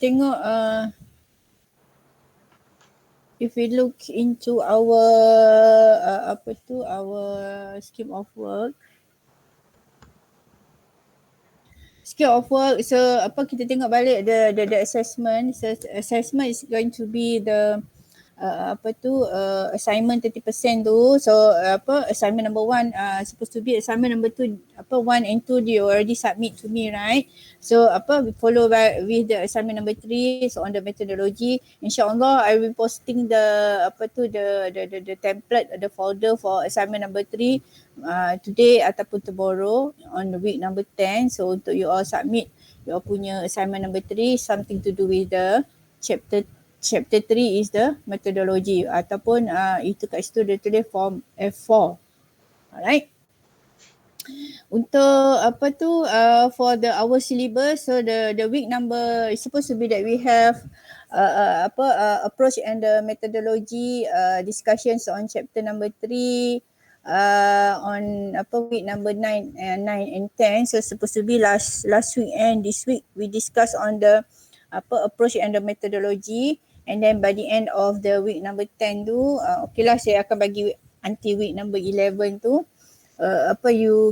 tengok if we look into our our scheme of work. Scheme of work, so kita tengok balik the assessment. So assessment is going to be the assignment 30% tu. So assignment number 1 supposed to be assignment number 2 1 and 2 you already submit to me, right? So we follow by with the assignment number 3, so on the methodology. InsyaAllah I will posting the the template, the folder for assignment number 3 today ataupun tomorrow on the week number 10. So untuk you all submit your punya assignment number 3, something to do with the chapter 3 is the methodology ataupun itu kat situ dia tulis form F4. Alright. Untuk for the our syllabus, so the week number is supposed to be that we have approach and the methodology discussions on chapter number 3 on week number 9 and 10. So supposed to be last week and this week we discuss on the approach and the methodology. And then by the end of the week number 10 tu, okay lah, saya akan bagi until week number 11 tu, you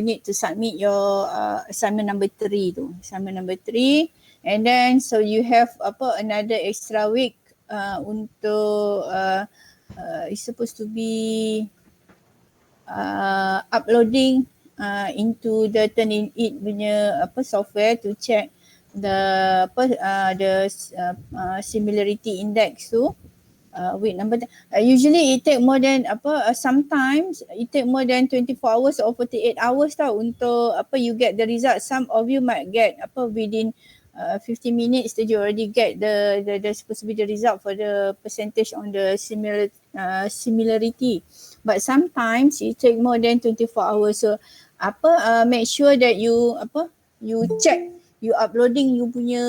need to submit your assignment number 3 tu. Assignment number 3. And then so you have another extra week untuk it's supposed to be uploading into the Turnitin punya software to check the similarity index tu. Wait, number usually it take more than sometimes it take more than 24 hours or 48 hours tau untuk you get the result. Some of you might get within 15 minutes that you already get the supposed to be the result for the percentage on the similarity. But sometimes it take more than 24 hours. So make sure that you check, you uploading you punya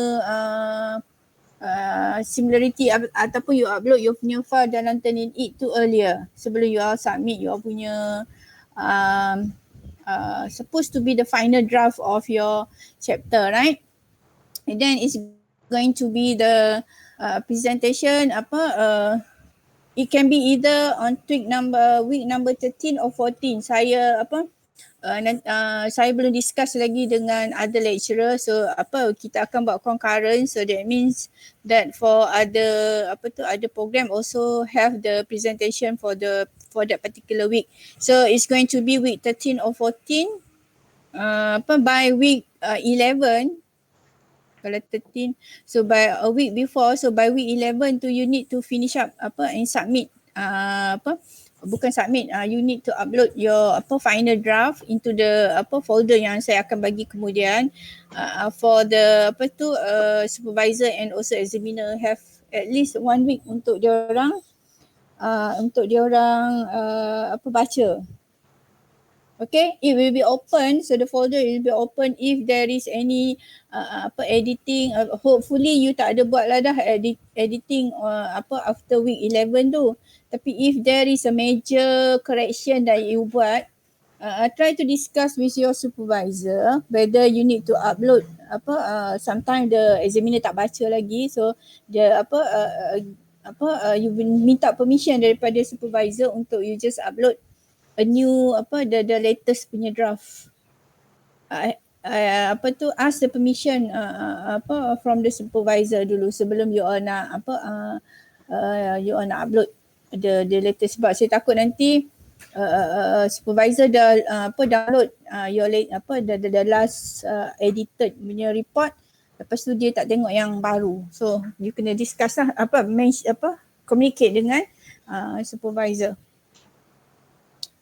similarity ataupun you upload your punya file dalam Turnitin tu earlier sebelum you all submit your punya supposed to be the final draft of your chapter, right? And then it's going to be the presentation it can be either on week number 13 or 14. Saya saya belum discuss lagi dengan other lecturer, so kita akan buat concurrent, so that means that for other program also have the presentation for that particular week. So it's going to be week 13 or 14 by week 11. Kalau 13, so by a week before, so by week 11 tu you need to finish up and submit you need to upload your final draft into the folder yang saya akan bagi kemudian for the supervisor and also examiner have at least 1 week untuk diorang baca. Okay, it will be open, so the folder will be open if there is any editing. Hopefully you tak ada buat lah dah editing after week 11 tu. Tapi if there is a major correction that you buat, try to discuss with your supervisor whether you need to upload sometimes the examiner tak baca lagi, so the you will minta permission daripada supervisor untuk you just upload a new the latest punya draft. Ask the permission from the supervisor dulu sebelum you all nak you all nak upload the latest, sebab saya takut nanti supervisor dah download your the last edited punya report, lepas tu dia tak tengok yang baru, so you kena discuss lah communicate dengan supervisor.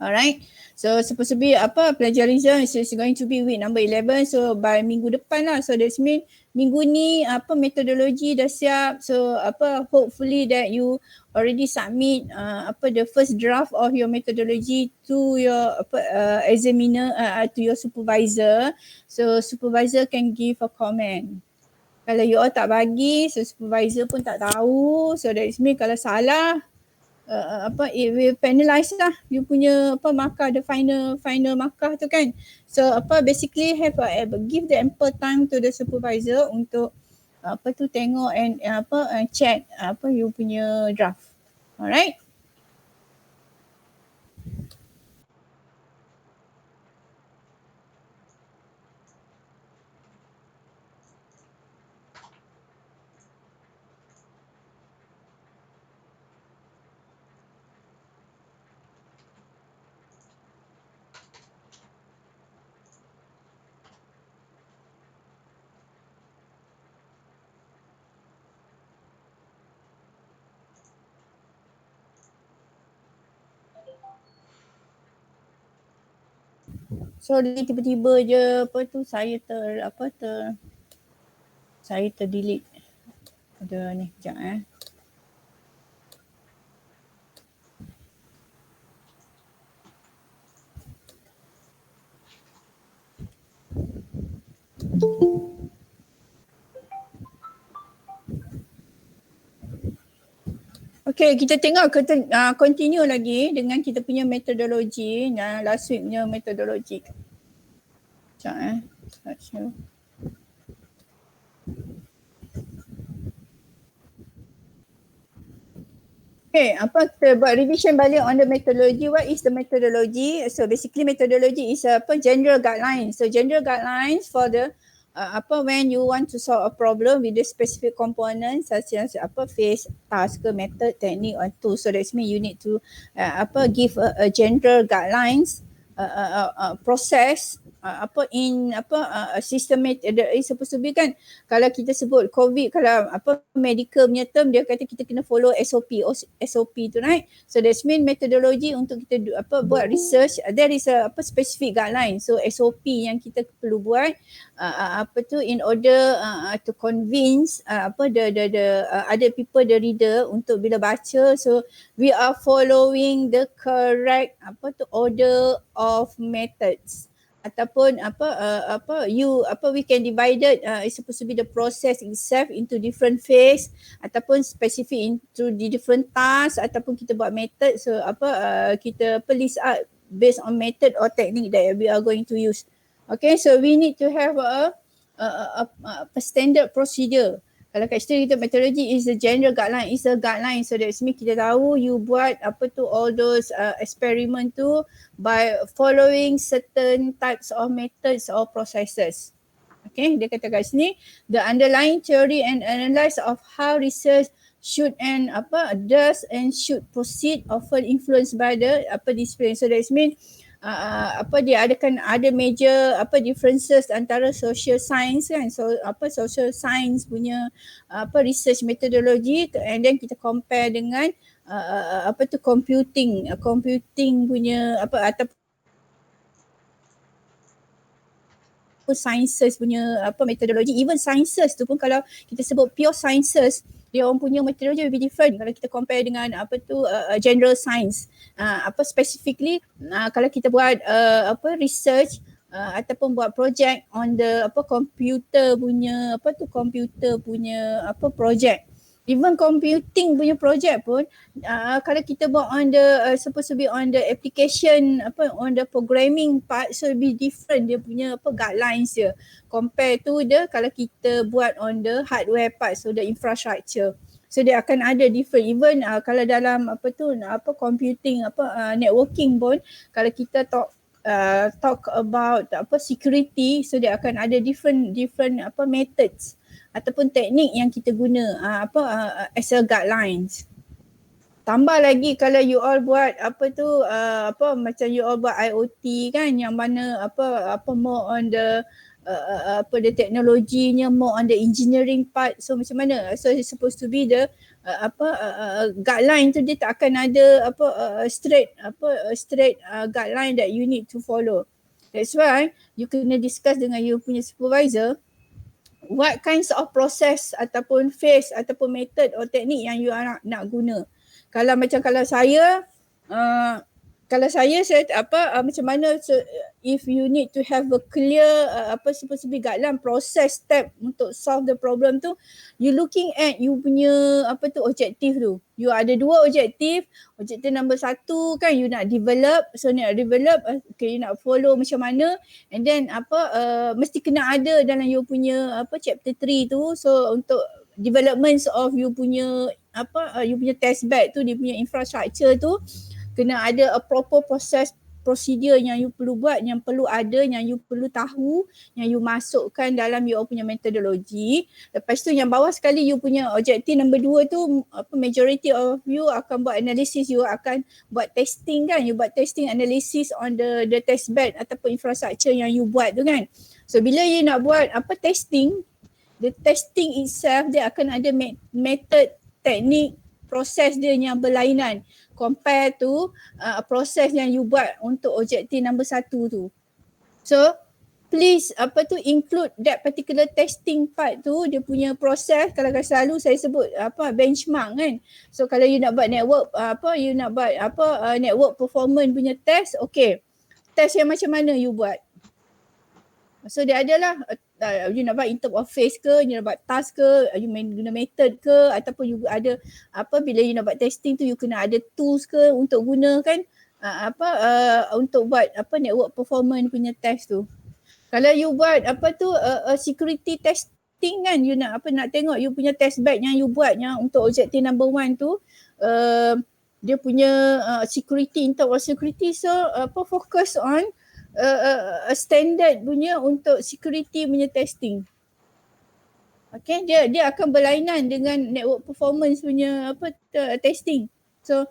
Alright, so supposed to be plagiarism is going to be week number 11, so by minggu depan lah, so that's mean minggu ni metodologi dah siap, so hopefully that you already submit the first draft of your methodology to your examiner, to your supervisor, so supervisor can give a comment. Kalau you all tak bagi, so supervisor pun tak tahu, so that's mean kalau salah it will penalize lah you punya markah, the final markah tu kan. So basically have give the ample time to the supervisor untuk tengok and check you punya draft. Alright. So tiba-tiba je saya terdelete ada ni sekejap Okay, kita tengok continue lagi dengan kita punya metodologi, last week punya metodologi. Sekejap Okay, kita buat revision balik on the methodology. What is the methodology? So basically methodology is general guidelines. So general guidelines for the when you want to solve a problem with the specific components such as phase, task, method, technique or tool. So that's mean you need to give a general guidelines process systematic is supposed to be kan. Kalau kita sebut COVID, kalau medical punya term dia kata kita kena follow SOP tu, right? So that's mean methodology untuk kita buat research, there is a specific guideline. So SOP yang kita perlu buat in order to convince the other people, the reader untuk bila baca, so we are following the correct order of methods ataupun we can divide it it's supposed to be the process itself into different phase ataupun specific into the different tasks ataupun kita buat method. So kita list out based on method or technique that we are going to use. Okay, so we need to have a standard procedure. Kalau kat situ kita methodology is a general guideline, is a guideline. So that's mean kita tahu you buat all those experiment tu by following certain types of methods or processes. Okay, dia kata kat sini the underlying theory and analysis of how research should and does and should proceed often influenced by the discipline. So that's mean dia ada major differences antara social science kan. So social science punya research methodology and then kita compare dengan computing punya ataupun sciences punya methodology. Even sciences tu pun kalau kita sebut pure sciences, dia orang punya methodology will be different kalau kita compare dengan general science. Specifically kalau kita buat research ataupun buat project on the computer punya project. Even computing punya project pun kalau kita buat on the supposed to be on the application on the programming part, so be different dia punya guidelines dia compare to the kalau kita buat on the hardware part, so the infrastructure. So dia akan ada different. Even kalau dalam computing networking pun kalau kita talk about security, so dia akan ada different methods ataupun teknik yang kita guna as a guidelines. Tambah lagi kalau you all buat macam you all buat IoT kan, yang mana more on the the teknologinya, more on the engineering part. So macam mana? So it's supposed to be the guideline tu dia tak akan ada straight guideline that you need to follow. That's why you kena discuss dengan you punya supervisor what kinds of process ataupun phase ataupun method or teknik yang you nak guna. Kalau macam kalau saya kalau saya macam mana, so if you need to have a clear supposed to be guideline process step untuk solve the problem tu, you looking at you punya objektif tu. You ada dua objektif. Objektif number satu kan you nak develop, okay, you nak follow macam mana, and then mesti kena ada dalam you punya chapter 3 tu. So untuk developments of you punya you punya test bed tu, dia punya infrastructure tu, kena ada a proper process prosedur yang you perlu buat, yang perlu ada, yang you perlu tahu, yang you masukkan dalam you punya metodologi. Lepas tu yang bawah sekali you punya objektif number 2 tu, majority of you akan buat analysis, you akan buat testing kan, you buat testing analysis on the test bed ataupun infrastructure yang you buat tu kan. So bila you nak buat testing, the testing itself dia akan ada method, teknik, proses dia yang berlainan compare to proses yang you buat untuk objektif number 1 tu. So please include that particular testing part tu, dia punya proses. Kalau selalu saya sebut benchmark kan. So kalau you nak buat network network performance punya test, okay, test yang macam mana you buat? So dia adalah you nak buat in term of phase ke, you nak buat task ke, you guna method ke, ataupun you ada bila you nak buat testing tu you kena ada tools ke untuk guna kan, untuk buat network performance punya test tu. Kalau you buat security testing kan, you nak tengok you punya test bed yang you buat yang untuk objektif number 1 tu, dia punya security, in term of security, so focus on standard punya untuk security punya testing. Okay, dia akan berlainan dengan network performance punya testing. So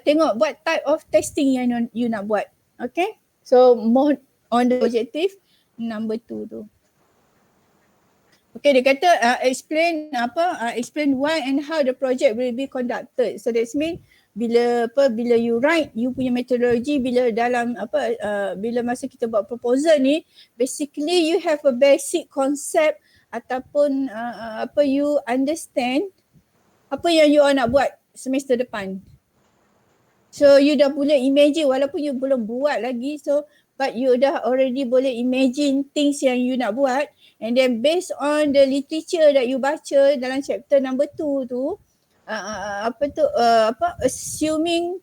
tengok what type of testing yang you nak buat. Okay, so more on the objective number 2 tu. Okay, dia kata explain why and how the project will be conducted. So that means bila you write you punya metodologi, bila dalam bila masa kita buat proposal ni, basically you have a basic concept ataupun you understand apa yang you nak buat semester depan. So you dah boleh imagine, walaupun you belum buat lagi, so but you dah already boleh imagine things yang you nak buat, and then based on the literature that you baca dalam chapter number 2 tu, assuming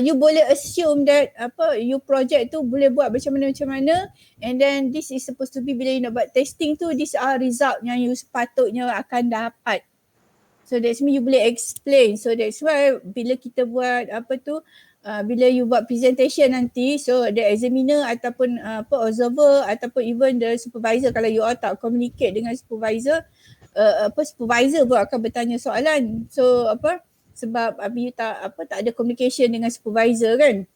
you boleh assume that you project tu boleh buat macam mana, and then this is supposed to be, bila you nak buat testing tu, these are result yang you sepatutnya akan dapat. So that's mean you boleh explain. So that's why bila kita buat bila you buat presentation nanti, so the examiner ataupun observer ataupun even the supervisor, kalau you all tak communicate dengan supervisor, supervisor pun akan bertanya soalan. So sebab you tak ada communication dengan supervisor kan.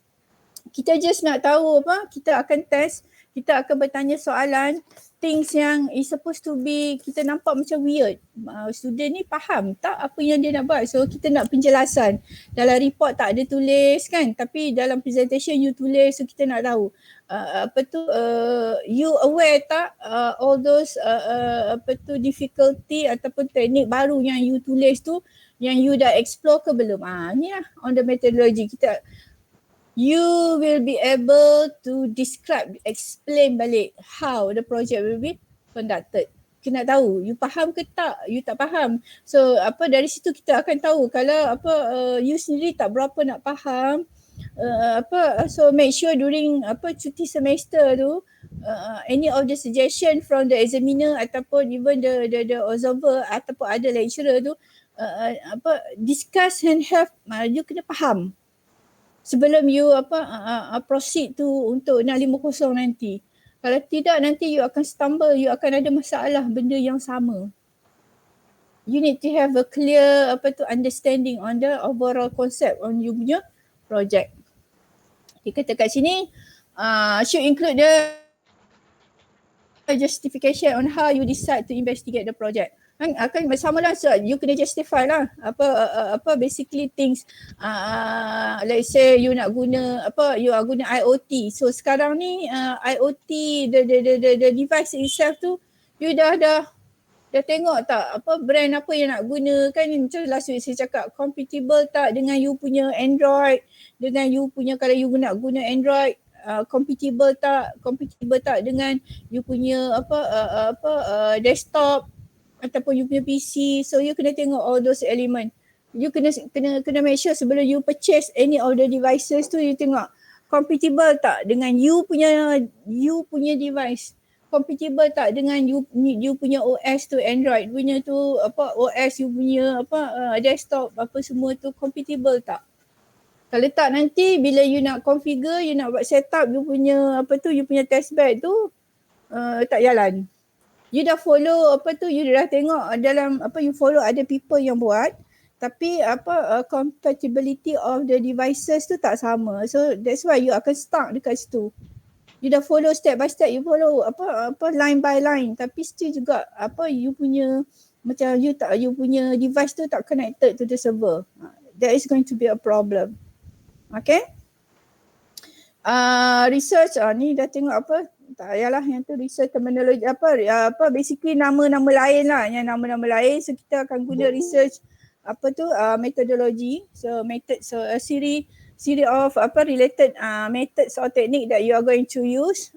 Kita just nak tahu kita akan test, kita akan bertanya soalan, things yang is supposed to be kita nampak macam weird. Student ni faham tak apa yang dia nak buat? So kita nak penjelasan. Dalam report tak ada tulis kan, tapi dalam presentation you tulis, so kita nak tahu you aware tak all those difficulty ataupun teknik baru yang you tulis tu, yang you dah explore ke belum? Ni lah on the methodology. You will be able to describe, explain balik how the project will be conducted. Kita nak tahu you faham ke tak, you tak faham. So dari situ kita akan tahu kalau you sendiri tak berapa nak faham, so make sure during cuti semester tu, any of the suggestion from the examiner ataupun even the observer ataupun ada lecturer tu, discuss and have, you kena faham sebelum you proceed tu untuk 650 nanti. Kalau tidak, nanti you akan stumble, you akan ada masalah benda yang sama. You need to have a clear understanding on the overall concept on you punya project. Dia kata kat sini, should include the justification on how you decide to investigate the project. Akan bersama lah, so you kena justify lah basically things, let's say you nak guna you are guna IoT. So sekarang ni IoT, the device itself tu you dah Dah tengok tak apa brand apa yang nak guna kan, macam last week saya cakap compatible tak dengan you punya Android, dengan you punya kalau you nak guna Android compatible tak dengan you punya desktop ataupun you punya PC. So you kena tengok all those element. You kena make sure sebelum you purchase any of the devices tu, you tengok compatible tak dengan you punya device. Compatible tak dengan you punya OS tu, Android punya tu, OS you punya desktop apa semua tu compatible tak. Kalau tak, nanti bila you nak configure, you nak buat setup you punya you punya testbed tu tak jalan. You dah follow you dah tengok dalam you follow other people yang buat, tapi compatibility of the devices tu tak sama. So that's why you akan stuck dekat situ. You dah follow step by step, you follow line by line, tapi still juga you punya macam you punya device tu tak connected to the server. There is going to be a problem. Okay? Research ni dah tengok tak payahlah yang tu research terminology basically nama-nama lain lah, yang nama-nama lain. So kita akan guna research methodology. So method, so a series of related methods or technique that you are going to use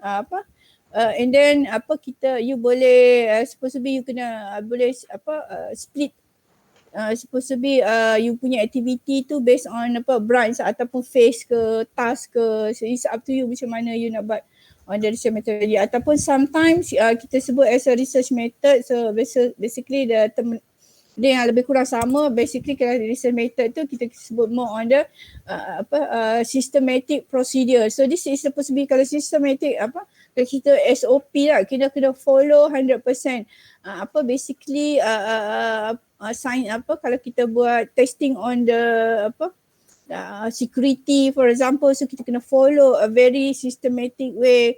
and then you boleh supposed to be you kena boleh split supposed to be you punya activity tu based on branch ataupun phase ke task ke. So it's up to you macam mana you nak buat on the research methodology, ataupun sometimes kita sebut as a research method. So basically the term dia yang lebih kurang sama. Basically kalau research method tu kita sebut more on the systematic procedure. So this is supposed to be, kalau systematic kalau kita SOP lah, kita kena follow 100%. Basically sign kalau kita buat testing on the security for example, so kita kena follow a very systematic way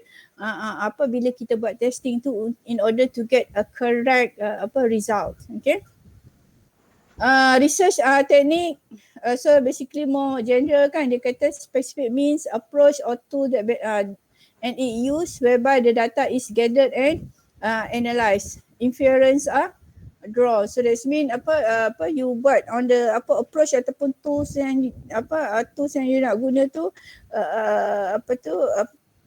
bila kita buat testing tu in order to get a correct result. Okay. Research technique, so basically more general kan, dia kata specific means, approach or tool that and it used whereby the data is gathered and analysed. Inference draw. So that's mean you buat on the approach ataupun tools yang you nak guna tu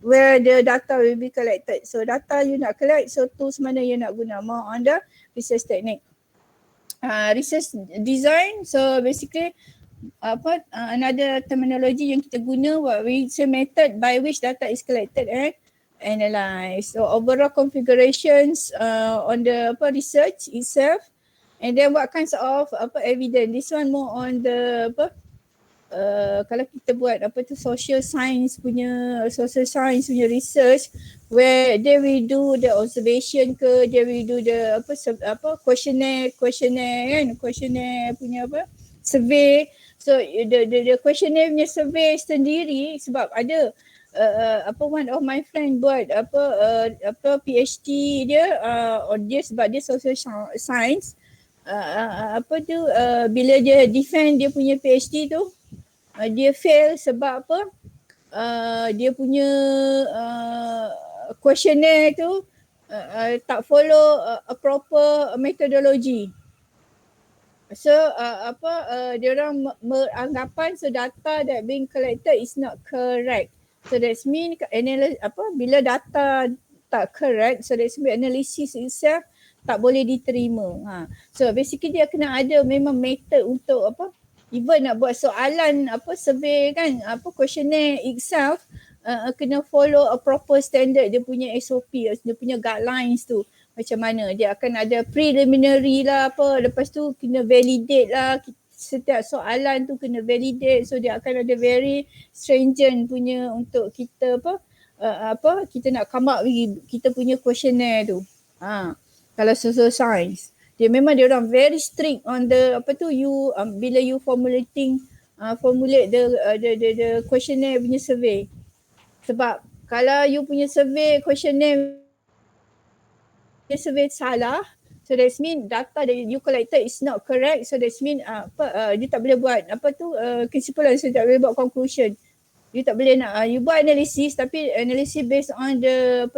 where the data will be collected. So data you nak collect, so tools mana you nak guna, more on the research technique. Research design, so basically another terminology yang kita guna, research method by which data is collected and analyzed. So overall configurations on the research itself, and then what kinds of evidence. This one more on the kalau kita buat social science punya research, where they will do the observation ke, they will do the questionnaire punya survey. So the questionnaire punya survey sendiri, sebab ada one of my friend buat PhD dia sebab dia social science, bila dia defend dia punya PhD tu, dia fail sebab dia punya questionnaire tu tak follow a proper methodology. So dia orang beranggapan so data that being collected is not correct. So that's mean bila data tak correct, so that's mean analysis itself tak boleh diterima. So basically dia kena ada memang method untuk even nak buat soalan survey kan, questionnaire itself kena follow a proper standard, dia punya SOP, dia punya guidelines tu macam mana. Dia akan ada preliminary lah lepas tu kena validate lah, setiap soalan tu kena validate. So dia akan ada very stringent punya untuk kita kita nak come up with kita punya questionnaire tu. Kalau social science, dia memang dia orang very strict on the you bila you formulate the questionnaire punya survey. Sebab kalau you punya questionnaire salah, so that mean data that you collected is not correct. So that mean you tak boleh buat kesimpulan, so tak boleh buat conclusion. You tak boleh nak you buat analisis, tapi analisis based on the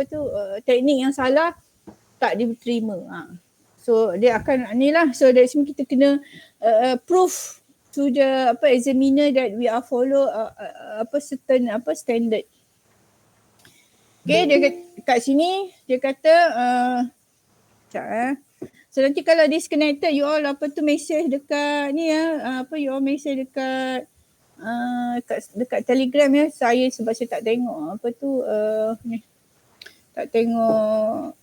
teknik yang salah tak diterima. So dia akan ni lah. So that's mean kita kena proof to the examiner that we are follow certain standard. Okay, dia kat sini dia kata so nanti kalau disconnected you all message dekat ni you all message dekat dekat Telegram ya. Saya sebab saya tak tengok ni. Tak tengok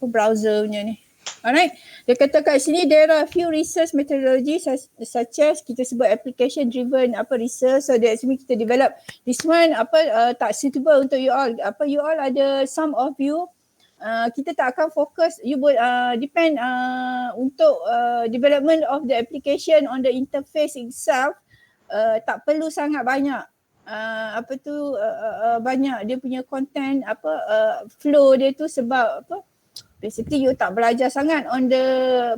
browser punya ni. Alright. Dia kata kat sini there are few research methodologies such as kita sebut application driven research. So that's mean kita develop this one tak suitable untuk you all. You all ada some of you kita tak akan fokus, you would depend untuk development of the application on the interface itself. Tak perlu sangat banyak banyak dia punya content flow dia tu sebab basically you tak belajar sangat on the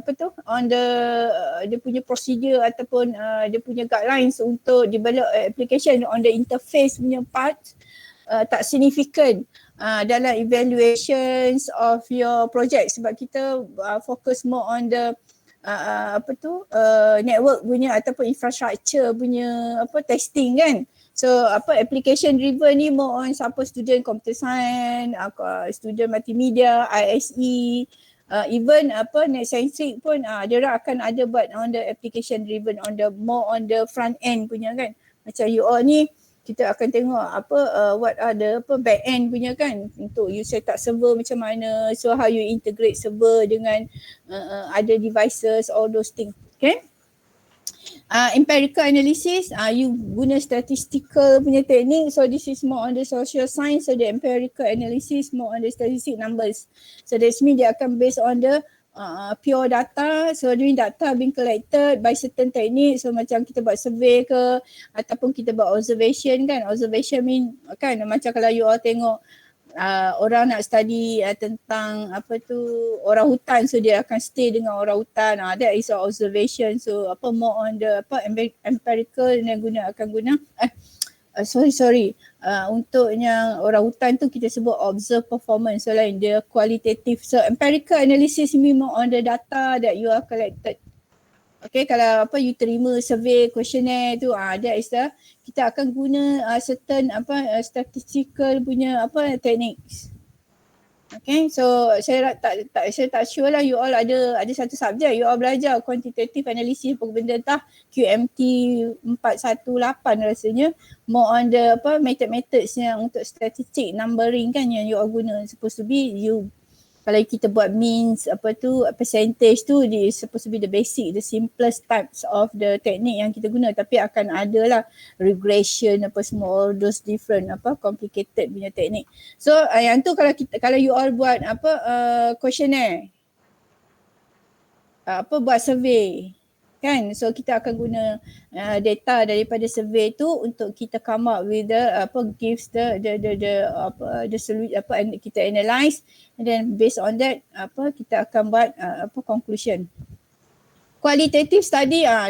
dia punya procedure ataupun dia punya guidelines untuk develop application on the interface punya part. Tak significant dalam evaluations of your project sebab kita fokus more on the network punya ataupun infrastructure punya testing kan. So application driven ni more on siapa student computer science, student multimedia, ISE, even net centric pun dia orang akan ada buat on the application driven on the more on the front end punya kan. Macam you all ni kita akan tengok what are the back end punya kan, untuk you set up server macam mana, so how you integrate server dengan other devices, all those things. Okay. Empirical analysis, you guna statistical punya teknik. So this is more on the social science. So the empirical analysis more on the statistic numbers. So that means dia akan based on the pure data. So during data being collected by certain technique. So macam kita buat survey ke ataupun kita buat observation kan. Observation mean kan macam kalau you all tengok orang nak study tentang orang hutan, so dia akan stay dengan orang hutan. That is observation. So more on the empirical yang akan guna untuk yang orang hutan tu kita sebut observe performance. So lain dia qualitative. So empirical analysis mean more on the data that you are collected. Okay, kalau you terima survey questionnaire tu that is the kita akan guna certain statistical punya techniques. Okay, so saya tak sure lah you all ada satu subjek you all belajar quantitative analysis apa benda tah QMT 418 rasanya, more on the methods yang untuk statistic numbering kan yang you all guna. Supposed to be you kalau kita buat means percentage tu dia supposed to be the basic, the simplest types of the technique yang kita guna, tapi akan ada lah regression semua all those different complicated punya teknik. So yang tu kalau you all buat questionnaire buat survey kan, so kita akan guna data daripada survey tu untuk kita come up with the gives the solution kita analyse, and then based on that kita akan buat conclusion. Qualitative study dia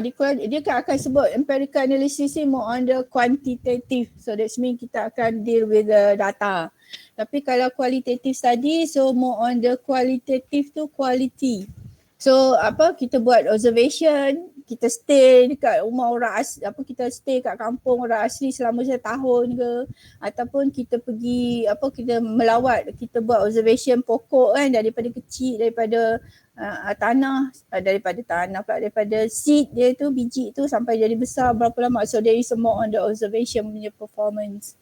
akan sebut empirical analysis ni more on the quantitative, so that means kita akan deal with the data. Tapi kalau qualitative study, so more on the qualitative tu quality. So kita buat observation, kita stay dekat rumah orang asli, kita stay kat kampung orang asli selama 1 tahun ke, ataupun kita pergi kita melawat, kita buat observation pokok kan daripada kecil, daripada daripada seed dia tu, biji tu sampai jadi besar berapa lama. So there is more on the observation punya performance.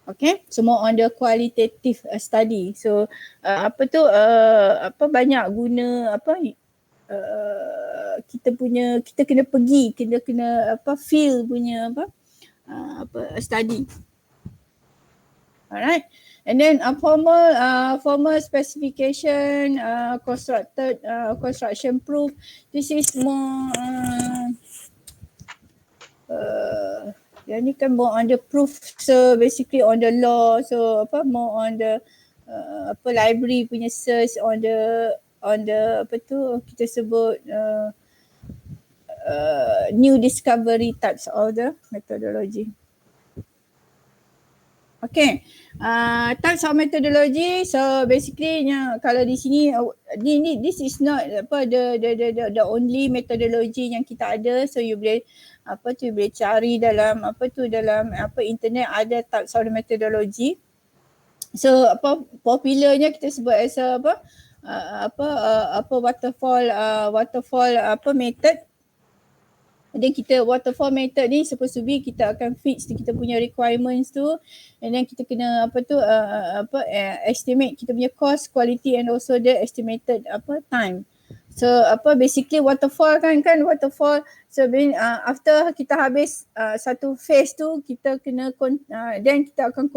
Okay, so more on the qualitative study. So banyak guna kita kena pergi, kita kena feel punya study. Alright, and then formal specification, construction proof. This is more yang ni kan more on the proof, so basically on the law, so more on the library punya search on the kita sebut new discovery types of the methodology. Okay, types of methodology. So basically kalau di sini this is not the only methodology yang kita ada. So you boleh boleh cari dalam dalam internet ada types of the methodology. So popularnya kita sebut as waterfall method. Dan kita waterfall method ni supposed to be kita akan fix kita punya requirements tu, and then kita kena estimate kita punya cost, quality and also the estimated time. So basically waterfall kan waterfall. So after kita habis satu phase tu, kita kena then kita akan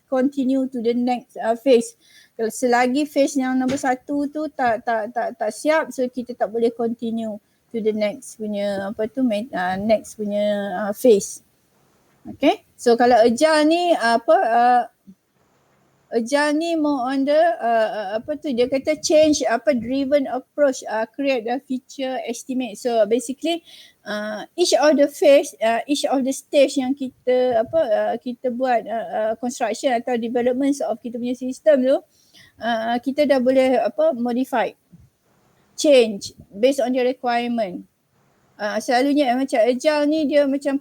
continue to the next phase. Kalau selagi phase yang nombor 1 tu tak siap, so kita tak boleh continue to the next punya next punya phase. Okay, so kalau agile ni agile ni more on the dia kata change driven approach, create a feature estimate. So basically each of the phase, each of the stage yang kita kita buat construction atau development of kita punya sistem tu, kita dah boleh modify, change based on the requirement. Selalunya macam agile ni dia macam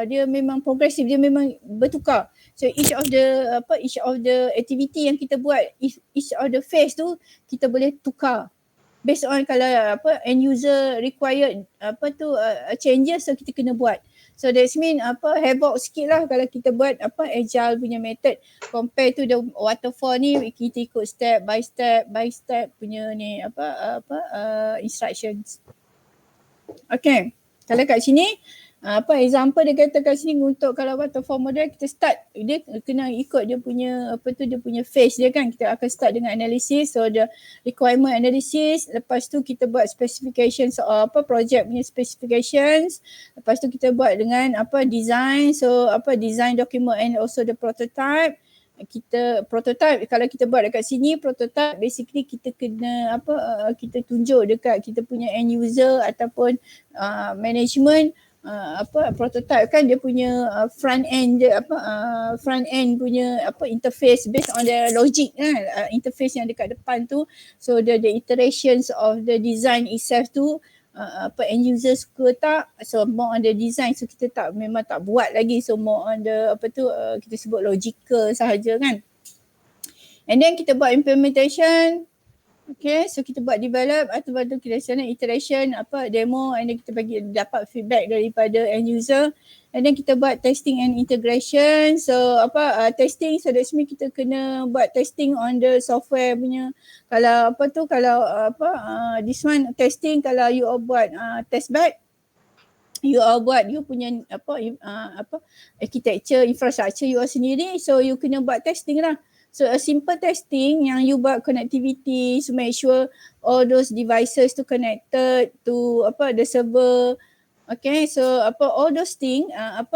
dia memang progresif, dia memang bertukar. So each of the activity yang kita buat, each of the phase tu kita boleh tukar based on kalau end user required changes, so kita kena buat. So that's mean havoc sikit lah kalau kita buat agile punya method compare to the waterfall ni, kita ikut step by step punya ni instructions. Okay, kalau kat sini example dia kata kat sini untuk kalau waterfall model kita start, dia kena ikut dia punya dia punya phase dia kan. Kita akan start dengan analysis, so the requirement analysis, lepas tu kita buat specifications project punya specifications, lepas tu kita buat dengan design, so design document and also the prototype. Kita prototype, kalau kita buat dekat sini prototype, basically kita kena kita tunjuk dekat kita punya end user ataupun management prototype kan dia punya front end dia front end punya interface based on the logic kan, interface yang dekat depan tu. So the iterations of the design itself tu end user suka tak, so more on the design, so kita memang tak buat lagi, so more on the kita sebut logical sahaja kan. And then kita buat implementation. Okay, so kita buat develop atau kita iteration demo, and then kita dapat feedback daripada end user, and then kita buat testing and integration. So testing, so that's mean kita kena buat testing on the software punya. Kalau this one testing, kalau you all buat test bed, you all buat you punya architecture, infrastructure you all sendiri, so you kena buat testing lah. So a simple testing yang you buat connectivity to make sure all those devices to connected to the server. Okay, so all those thing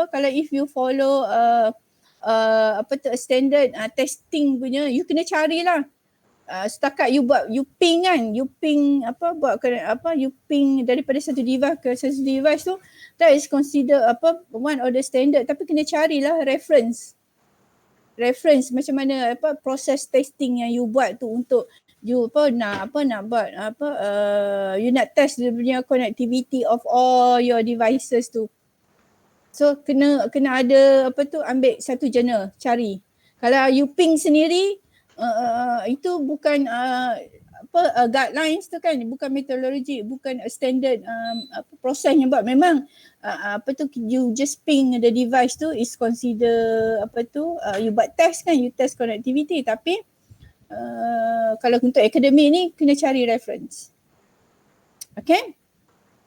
kalau if you follow standard testing punya, you kena carilah. Setakat you buat, you ping kan, you ping you ping daripada satu device ke satu device tu, that is consider one of the standard, tapi kena carilah reference macam mana proses testing yang you buat tu untuk you nak buat you nak test dia punya connectivity of all your devices tu. So kena ada ambil satu journal, cari. Kalau you ping sendiri itu bukan guidelines tu kan, bukan metodologi, bukan standard proses yang buat. Memang you just ping the device tu is consider you buat test kan, you test connectivity, tapi kalau untuk akademik ni kena cari reference. Okay,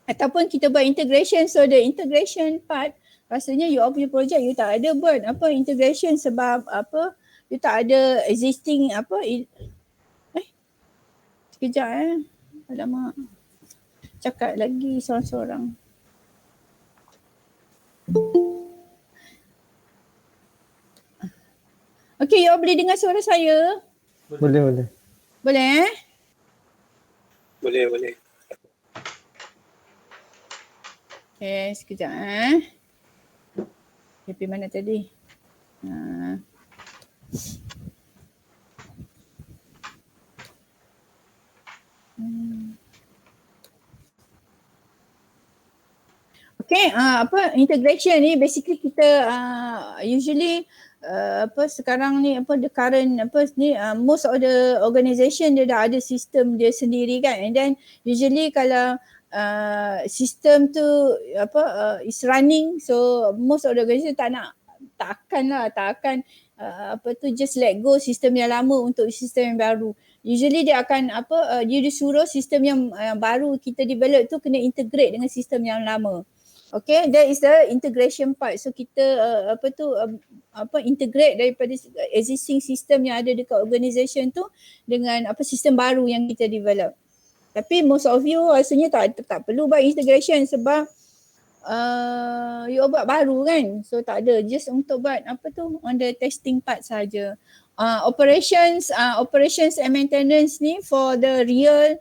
ataupun kita buat integration. So the integration part, rasanya you all punya project you tak ada buat integration sebab you tak ada existing sekejap alamak, cakap lagi seorang-seorang. Okay, you all boleh dengar suara saya? Boleh. Boleh Boleh. Okay, sekejap. Tapi mana tadi? Okay, apa integration ni basically kita usually apa sekarang ni apa the current apa ni most of the organisation dia dah ada sistem dia sendiri kan, and then usually kalau sistem tu apa is running, so most of the organisation tak akan apa tu just let go sistem yang lama untuk sistem yang baru. Usually dia akan apa dia disuruh sistem yang baru kita develop tu kena integrate dengan sistem yang lama. Okay, that is the integration part. So kita apa tu apa integrate daripada existing system yang ada dekat organisation tu dengan apa sistem baru yang kita develop. Tapi most of you rasanya tak perlu buat integration sebab you buat baru kan. So tak ada, just untuk buat apa tu on the testing part saja. Operations and maintenance ni for the real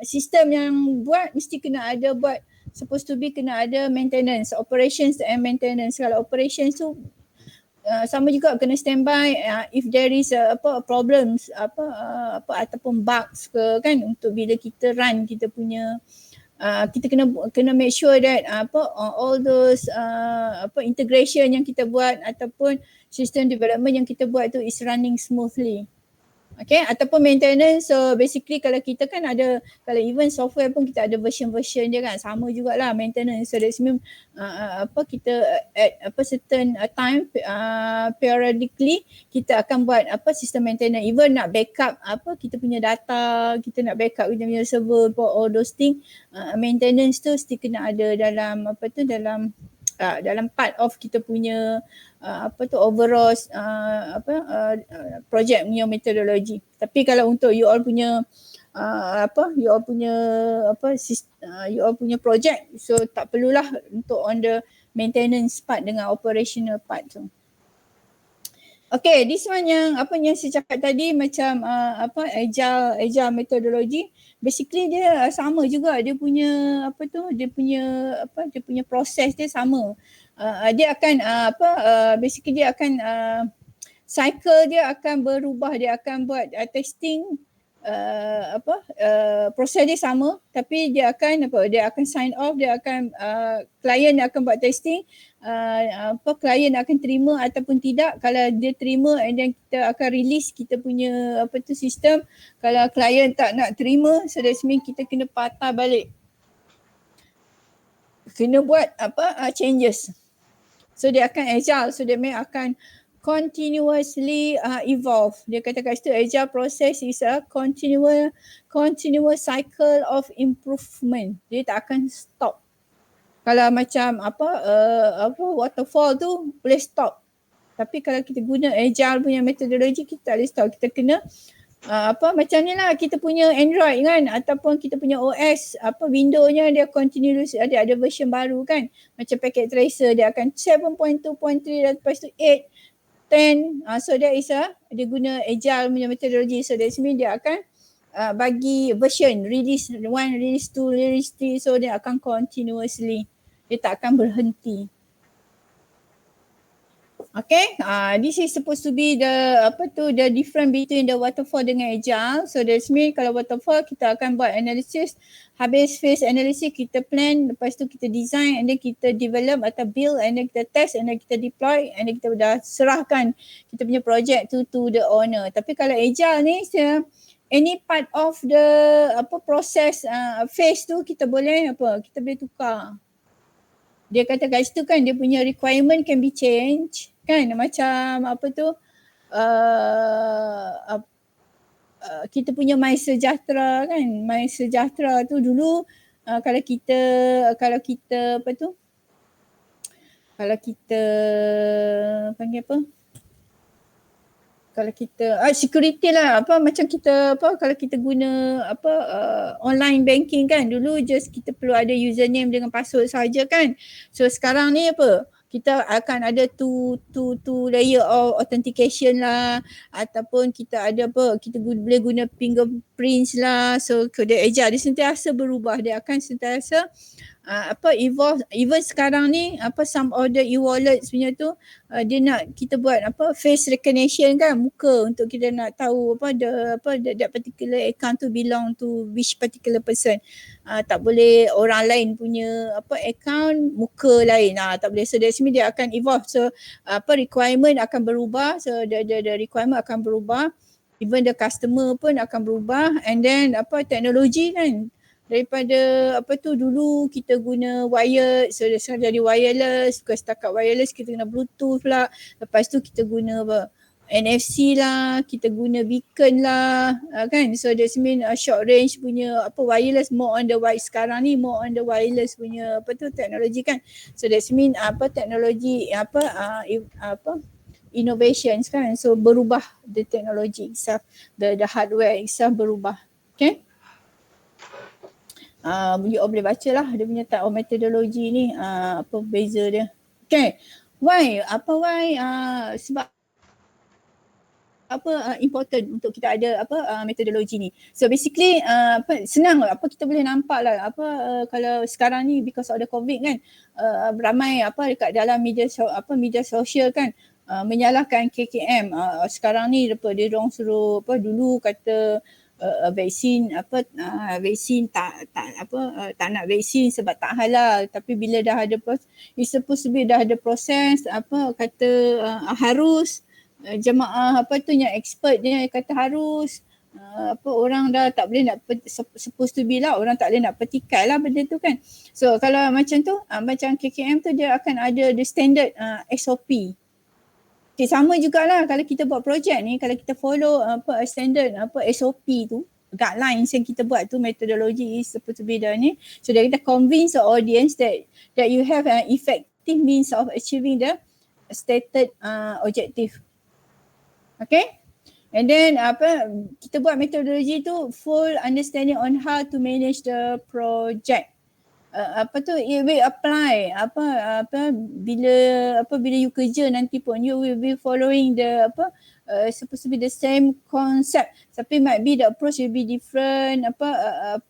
sistem yang buat mesti kena ada buat, supposed to be kena ada maintenance, operations and maintenance. Kalau operations tu sama juga kena standby if there is problems ataupun bugs ke kan, untuk bila kita run kita punya kita kena make sure that all those integration yang kita buat ataupun system development yang kita buat tu is running smoothly. Okay, ataupun maintenance. So basically kalau kita kan ada, kalau even software pun kita ada version-version dia kan, sama jugalah maintenance. So that's mean kita at certain time periodically kita akan buat sistem maintenance. Even nak backup kita punya data, kita nak backup kita punya server, all those things, maintenance tu mesti kena ada dalam dalam part of kita punya overall project punya metodologi. Tapi kalau untuk you all punya project, so tak perlulah untuk on the maintenance part dengan operational part tu. Okay, this one yang saya cakap tadi macam agile methodology, basically dia sama juga, dia punya dia punya proses dia sama. Dia akan basically dia akan cycle dia akan berubah, dia akan buat testing, proses dia sama, tapi dia akan sign off, dia akan klien akan buat testing, klien akan terima ataupun tidak. Kalau dia terima, and then kita akan release kita punya sistem. Kalau klien tak nak terima, so that means kita kena patah balik, kena buat changes. So dia akan agile, so dia akan continuously evolve. Dia kata kat situ agile process is a continuous cycle of improvement. Dia tak akan stop. Kalau macam waterfall tu boleh stop. Tapi kalau kita guna agile punya metodologi, kita tak boleh stop. Kita kena macam ni lah kita punya Android kan, ataupun kita punya OS Windows-nya dia continuous, ada version baru kan. Macam packet tracer dia akan 7.2.3 dan lepas tu 8 10, so that is dia guna agile punya metodologi. So that means dia akan bagi version, release 1, release 2, release 3, so dia akan continuously, dia tak akan berhenti. Okay, this is supposed to be the the difference between the waterfall dengan agile. So that means kalau waterfall kita akan buat analysis, habis phase analysis kita plan, lepas tu kita design, and then kita develop atau build, and then kita test, and then kita deploy, and then kita dah serahkan kita punya project to the owner. Tapi kalau agile ni any part of the process phase tu kita boleh tukar. Dia kata kat situ kan, dia punya requirement can be changed kan, macam kita punya My Sejahtera kan. My Sejahtera tu dulu kalau kita panggil kalau kita security lah, macam kita kalau kita guna online banking kan, dulu just kita perlu ada username dengan password saja kan. So sekarang ni kita akan ada two layer of authentication lah, ataupun kita ada kita boleh guna fingerprints lah. So dia agile, dia sentiasa berubah, dia akan sentiasa evolve even sekarang ni some of the e-wallets punya tu dia nak kita buat face recognition kan, muka, untuk kita nak tahu that particular account tu belong to which particular person. Tak boleh orang lain punya account muka lain, tak boleh. So that's mean dia akan evolve. So requirement akan berubah. So the requirement akan berubah, even the customer pun akan berubah. And then teknologi kan, daripada dulu kita guna wired, so sekarang jadi wireless. Bukan setakat wireless, kita guna bluetooth lah, lepas tu kita guna NFC lah, kita guna beacon lah, kan. So that's mean short range punya wireless, more on the sekarang ni more on the wireless punya teknologi kan. So that's mean teknologi innovations kan. So berubah the technology itself, the hardware itself berubah. Okay. You all boleh baca lah dia punya type of methodology ni, apa beza dia. Okay. Why? Sebab important untuk kita ada metodologi ni. So basically senang kita boleh nampak lah kalau sekarang ni because of the COVID kan, ramai dekat dalam media sosial kan menyalahkan KKM. Sekarang ni dia orang suruh dulu kata vaksin vaksin tak nak vaksin sebab tak halal, tapi bila dah ada it's supposed to be dah ada proses kata harus jemaah yang expert dia kata harus orang dah tak boleh nak supposed to be lah, orang tak boleh nak petikai lah benda tu kan. So kalau macam tu macam KKM tu dia akan ada the standard SOP. Okay, sama jugalah kalau kita buat projek ni, kalau kita follow standard SOP tu, guidelines yang kita buat tu, methodology is supposed to be done ni. So that kita convince the audience that you have an effective means of achieving the stated objective. Okay. And then kita buat methodology tu full understanding on how to manage the project. It will apply bila you kerja nanti pun you will be following the supposed to be the same concept, tapi might be the approach will be different,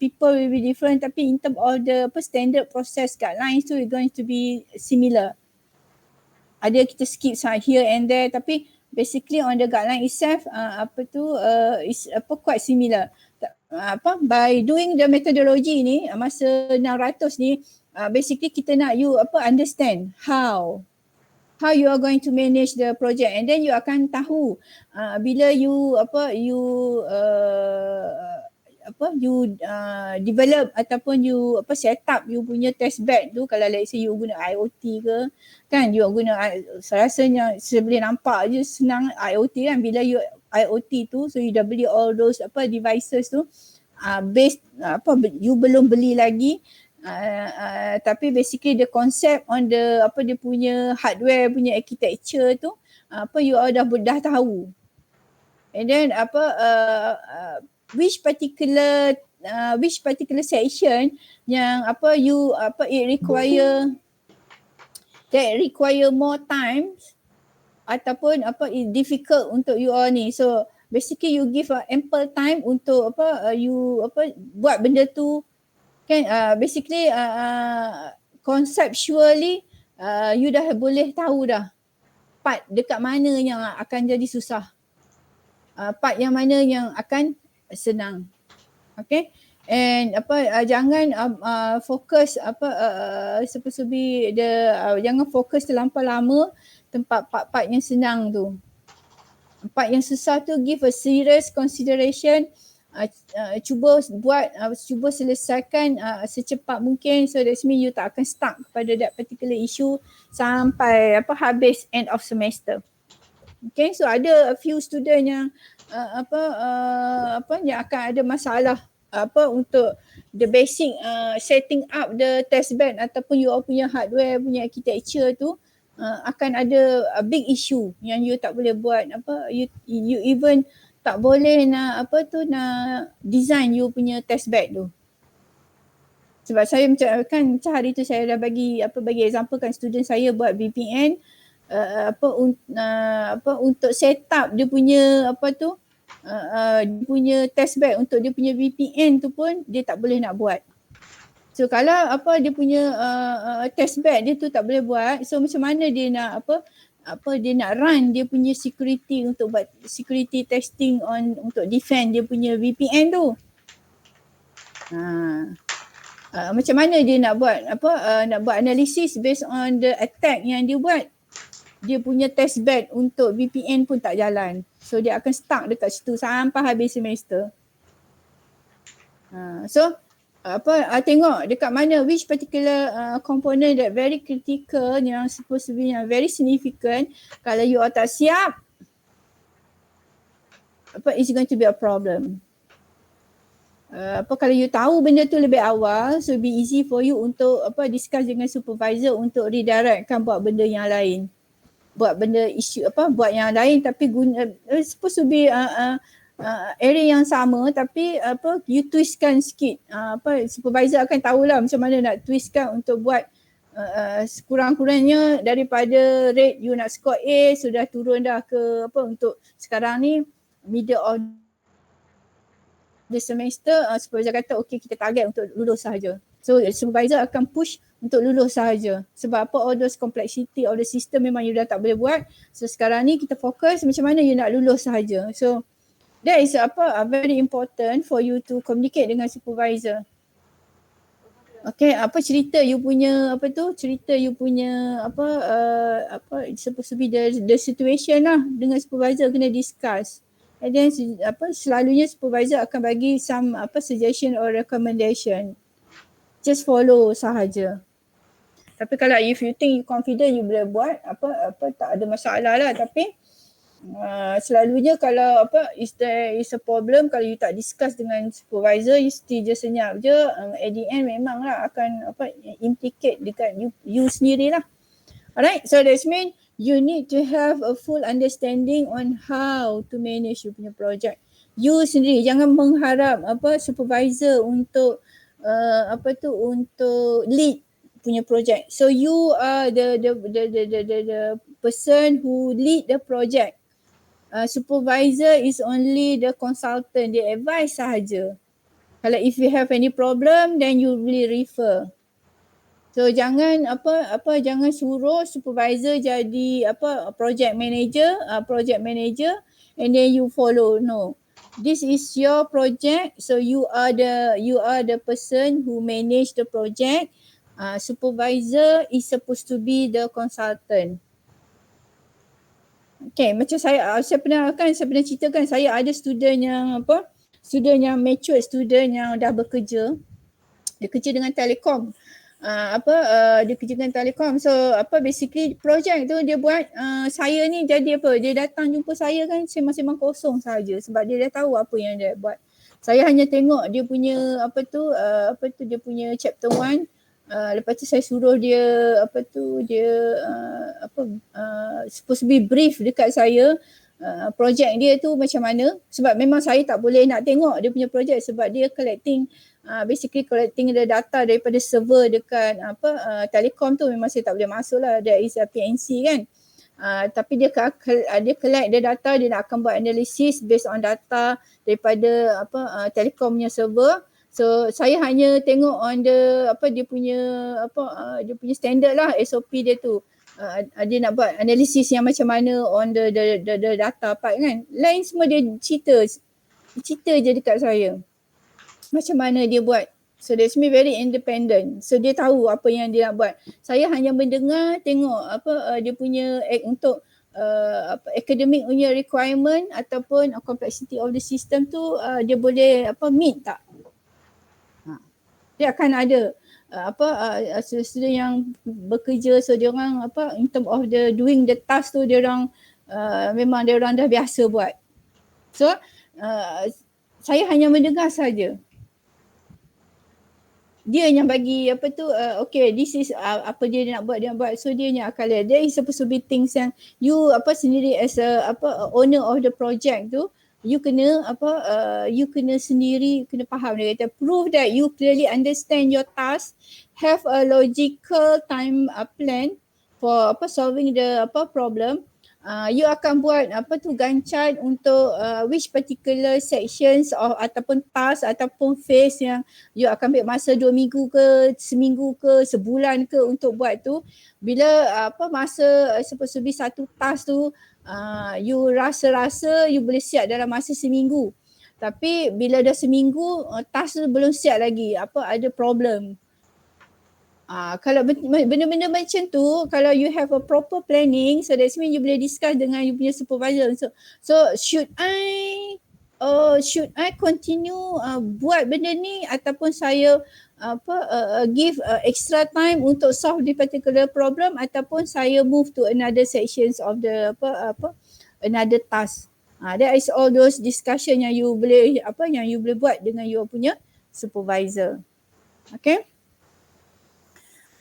people will be different, tapi in terms of the standard process guidelines tu going to be similar. Ada kita skip here and there, tapi basically on the guideline itself is quite similar. By doing the methodology ni masa 600 ni basically kita nak you understand how you are going to manage the project, and then you akan tahu bila you develop ataupun you set up you punya test bed tu. Kalau let's say you guna IoT ke kan, you guna, saya rasanya saya boleh nampak je senang IoT kan. Bila you IoT tu, so you dah beli all those devices tu, based you belum beli lagi, tapi basically the concept on the dia punya hardware punya architecture tu you all dah tahu. And then which particular section yang it require more time ataupun it difficult untuk you all ni. So basically you give ample time untuk you buat benda tu kan. Basically conceptually you dah boleh tahu dah part dekat mana yang akan jadi susah, part yang mana yang akan senang. Okay. And jangan fokus supposed to be jangan fokus terlampau lama tempat part yang senang tu. Part yang susah tu give a serious consideration, cuba selesaikan secepat mungkin, so that means you tak akan stuck pada that particular issue sampai habis end of semester. Okay, so ada a few student yang yang akan ada masalah untuk the basic setting up the test bed ataupun you punya hardware punya architecture tu, akan ada a big issue yang you tak boleh buat you even tak boleh nak nak design you punya test bed tu. Sebab saya macam hari tu saya dah bagi example kan, student saya buat VPN untuk set up dia punya dia punya test bed untuk dia punya VPN tu pun dia tak boleh nak buat. So kalau dia punya test bed dia tu tak boleh buat, so macam mana dia nak dia nak run dia punya security untuk buat security testing untuk defend dia punya VPN tu. Macam mana dia nak buat nak buat analisis based on the attack yang dia buat. Dia punya test bed untuk VPN pun tak jalan. So dia akan stuck dekat situ sampai habis semester. So tengok dekat mana which particular component that very critical yang supposed to be yang very significant. Kalau you tak siap, it's going to be a problem. Kalau you tahu benda tu lebih awal, so be easy for you untuk discuss dengan supervisor untuk redirectkan buat benda yang lain. Buat benda isu buat yang lain tapi guna supposed to be area yang sama tapi you twistkan sikit. Supervisor akan tahulah macam mana nak twistkan untuk buat sekurang-kurangnya daripada rate you nak score A sudah turun dah ke untuk sekarang ni middle of the semester. Supervisor kata okay, kita target untuk lulus sahaja. So supervisor akan push untuk lulus sahaja. Sebab all those complexity of the system memang you dah tak boleh buat. So sekarang ni kita fokus macam mana you nak lulus sahaja. So that is very important for you to communicate dengan supervisor. Okay, cerita you punya cerita you punya supposed to be the situation lah dengan supervisor kena discuss. And then selalunya supervisor akan bagi some suggestion or recommendation. Just follow sahaja. Tapi kalau if you think you confident you boleh buat tak ada masalah lah. Tapi selalunya kalau is there is a problem, kalau you tak discuss dengan supervisor, you still just senyap je, at the end memang lah akan implicate dekat you sendiri lah. Alright, so that means you need to have a full understanding on how to manage you punya project. You sendiri jangan mengharap supervisor untuk untuk lead punya project. So you are the person who lead the project. Supervisor is only the consultant, dia advise sahaja. Kalau if you have any problem, then you really refer. So jangan jangan suruh supervisor jadi project manager and then you follow. No. This is your project, so you are the person who manage the project. Supervisor is supposed to be the consultant. Okay, macam saya pernah ceritakan, saya ada student yang mature, student yang dah bekerja. Dia kerja dengan Telekom. Dia kerja dengan Telekom. So basically project tu dia buat, saya ni jadi dia datang jumpa saya kan sembang-sembang kosong saja sebab dia dah tahu apa yang dia buat. Saya hanya tengok dia punya dia punya chapter 1. Lepas tu saya suruh dia supposed to be brief dekat saya projek dia tu macam mana, sebab memang saya tak boleh nak tengok dia punya projek sebab dia collecting the data daripada server dekat Telekom tu. Memang saya tak boleh masuk lah, there is a PNC kan. Tapi dia collect the data, dia nak akan buat analysis based on data daripada Telekom punya server. So saya hanya tengok on the dia punya standard lah, SOP dia tu. Dia nak buat analisis yang macam mana on the data part kan. Lain semua dia cerita je dekat saya macam mana dia buat. So that's me very independent. So dia tahu apa yang dia nak buat. Saya hanya mendengar, tengok dia punya untuk academic punya requirement ataupun complexity of the system tu dia boleh meet tak. Dia akan ada student yang bekerja, so dia orang in term of the doing the task tu dia orang memang dia orang dah biasa buat. So saya hanya mendengar saja. Dia yang bagi okay, this is apa dia nak buat, so dia yang akan lihat. There is supposed to be things yang you sendiri as a owner of the project tu, you kena you kena sendiri kena faham. Dia kata prove that you clearly understand your task, have a logical time plan for solving the problem. you akan buat gancan untuk which particular sections ataupun task ataupun phase yang you akan ambil masa 2 minggu ke, seminggu ke, sebulan ke untuk buat tu. Bila masa supposed to be satu task tu you rasa you boleh siap dalam masa seminggu. Tapi bila dah seminggu task tu belum siap lagi, ada problem. Kalau benda-benda macam tu, kalau you have a proper planning, so that's mean you boleh discuss dengan you punya supervisor. So should I continue buat benda ni ataupun saya give extra time untuk solve the particular problem ataupun saya move to another sections of the another task. That is all those discussion yang you boleh buat dengan you punya supervisor. Okay?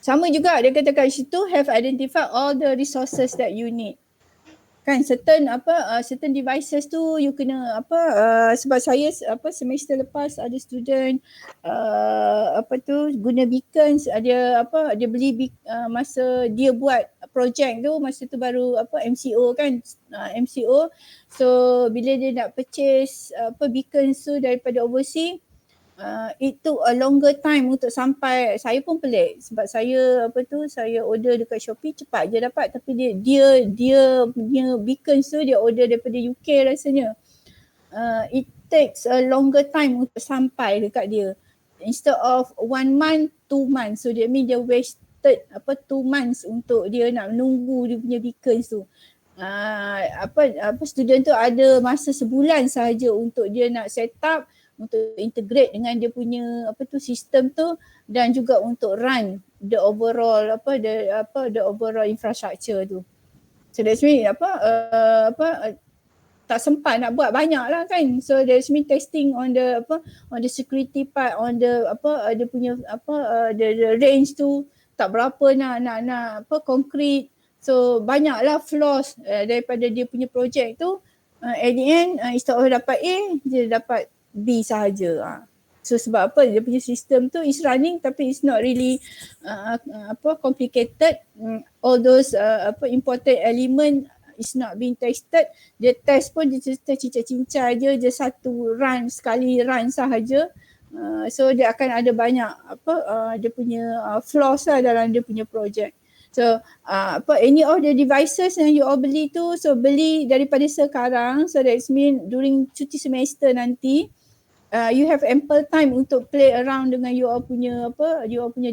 Sama juga dia kata kat situ, have identified all the resources that you need. Kan certain devices tu you kena sebab saya semester lepas ada student guna beacons, dia beli masa dia buat project tu, masa tu baru MCO kan, MCO. So bila dia nak purchase beacons tu daripada overseas, it took a longer time untuk sampai. Saya pun pelik sebab saya order dekat Shopee cepat je dapat, tapi dia punya beacons tu dia order daripada UK rasanya. It takes a longer time untuk sampai dekat dia. Instead of 1 month, 2 months. So that means dia wasted 2 months untuk dia nak menunggu dia punya beacons tu. Student tu ada masa sebulan sahaja untuk dia nak set up, untuk integrate dengan dia punya sistem tu, dan juga untuk run the overall the overall infrastructure tu. So that's mean tak sempat nak buat banyak lah kan. So that's mean testing on the security part, on the dia punya the range tu tak berapa nak concrete. So banyaklah flaws daripada dia punya project tu. At the end instead of dapat A, dia dapat B sahaja. So sebab dia punya sistem tu is running tapi it's not really complicated. All those important element is not being tested. Dia test pun dia cincai-cincai je, dia satu run, sekali run sahaja. So dia akan ada banyak dia punya flaws lah dalam dia punya project. So any of the devices yang you all beli tu, so beli daripada sekarang. So that mean during cuti semester nanti you have ample time untuk play around dengan you all punya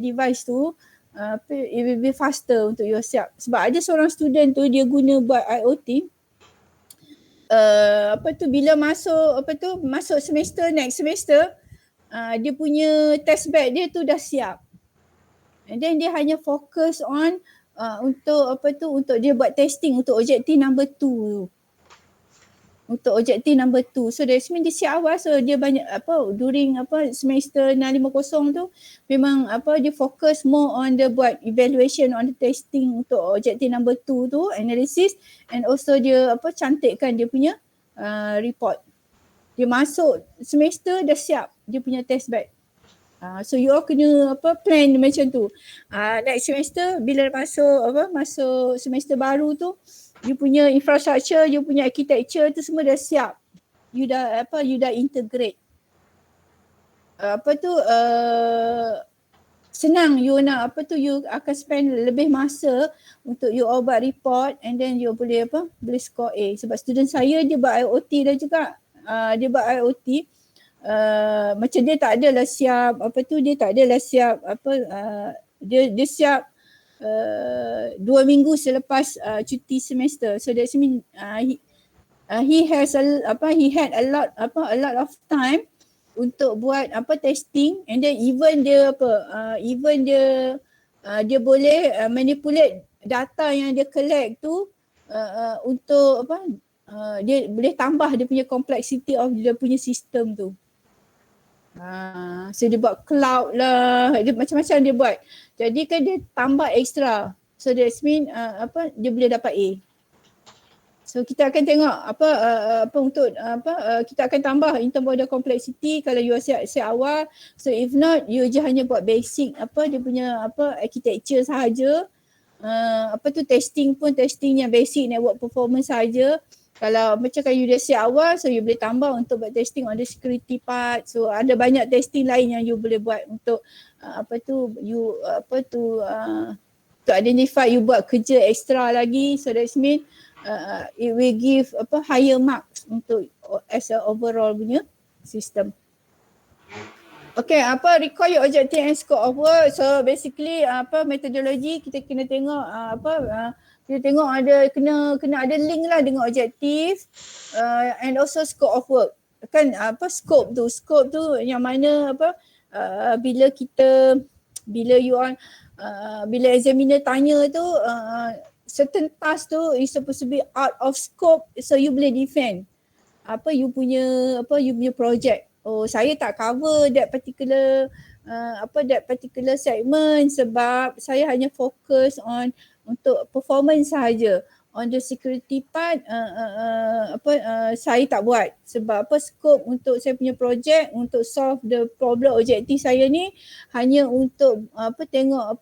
device tu. It will be faster untuk you siap. Sebab ada seorang student tu dia guna buat IoT. Bila masuk semester, next semester, dia punya test bed dia tu dah siap. And then dia hanya fokus on untuk dia buat testing untuk objektif number 2. Untuk objektif number 2. So that's mean dia siap awal. So dia banyak during semester 650 tu memang dia fokus more on the buat evaluation on the testing untuk objektif number 2 tu, analysis, and also dia cantikkan dia punya report. Dia masuk semester dah siap dia punya test bed. So you all kena plan macam tu. Next semester bila masuk semester baru tu, you punya infrastructure, you punya architecture tu semua dah siap. You dah integrate. Senang you nak you akan spend lebih masa untuk you all buat report, and then you boleh score A. Sebab student saya dia buat IoT dah juga. Dia buat IoT. Macam dia tak adalah siap dia siap 2 minggu selepas cuti semester. So that means he had a lot of time untuk buat testing, and then even dia boleh manipulate data yang dia collect tu untuk dia boleh tambah dia punya complexity of dia punya sistem tu. So dia buat cloud lah, dia macam-macam dia buat. Jadi kan dia tambah extra. So that mean dia boleh dapat A. So kita akan tengok kita akan tambah in terms of the complexity kalau you siap awal. So if not, you je hanya buat basic dia punya architecture sahaja. testing pun testing yang basic network performance saja. Kalau macam kan you dah siap awal, so you boleh tambah untuk buat testing on the security part. So ada banyak testing lain yang you boleh buat untuk to identify you buat kerja extra lagi. So that's mean it will give higher marks untuk as a overall punya system. Okay, require objective and scope of work. So basically metodologi kita kena tengok kita tengok ada kena ada link lah dengan objektif and also scope of work. Kan scope tu yang mana bila examiner tanya tu certain task tu is supposed to be out of scope, so you boleh defend you punya project. Oh, saya tak cover that particular segment sebab saya hanya fokus untuk performance sahaja. On the security part saya tak buat sebab scope untuk saya punya project untuk solve the problem objektif saya ni hanya untuk tengok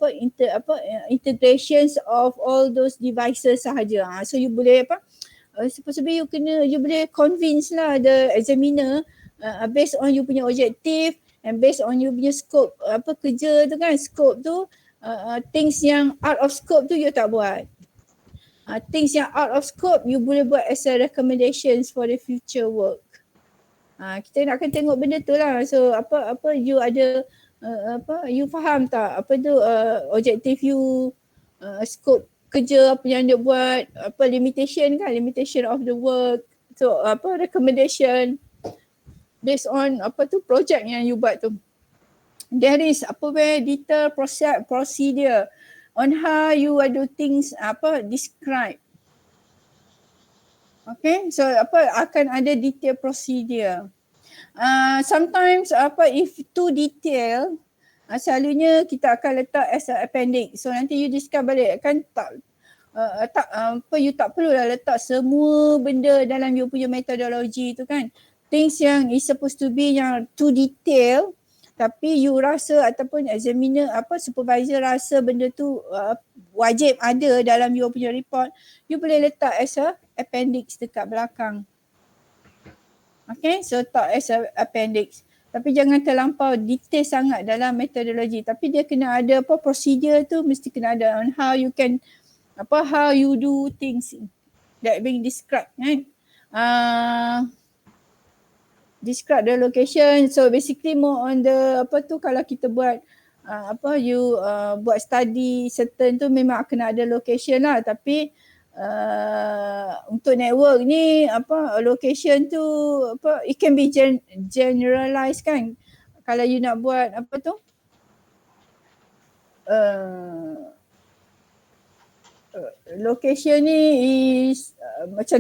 integrations of all those devices sahaja. So you boleh supposed to be you boleh convince lah the examiner based on you punya objektif and based on you punya scope kerja tu kan, scope tu things yang out of scope tu you tak buat. Things yang out of scope you boleh buat as a recommendations for the future work. Kita nak akan tengok benda tu lah. So you ada you faham tak objektif you, scope kerja apa yang dia buat, limitation of the work. So recommendation based on project yang you buat tu. There is detail procedure on how you do things describe. Okay, so akan ada detail procedure. Sometimes if too detail, selalunya kita akan letak as a appendix. So nanti you discuss balik kan you tak perlulah letak semua benda dalam you punya metodologi tu kan. Things yang is supposed to be yang too detail tapi you rasa ataupun examiner supervisor rasa benda tu wajib ada dalam you punya report, you boleh letak as a appendix dekat belakang. Okay, so tak as a appendix. Tapi jangan terlampau detail sangat dalam metodologi. Tapi dia kena ada procedure tu mesti kena ada on how you can how you do things that being described kan. Describe the location. So basically more on the kalau kita buat buat study certain tu memang kena ada location lah. Tapi untuk network ni location tu it can be generalized kan. Kalau you nak buat location ni is macam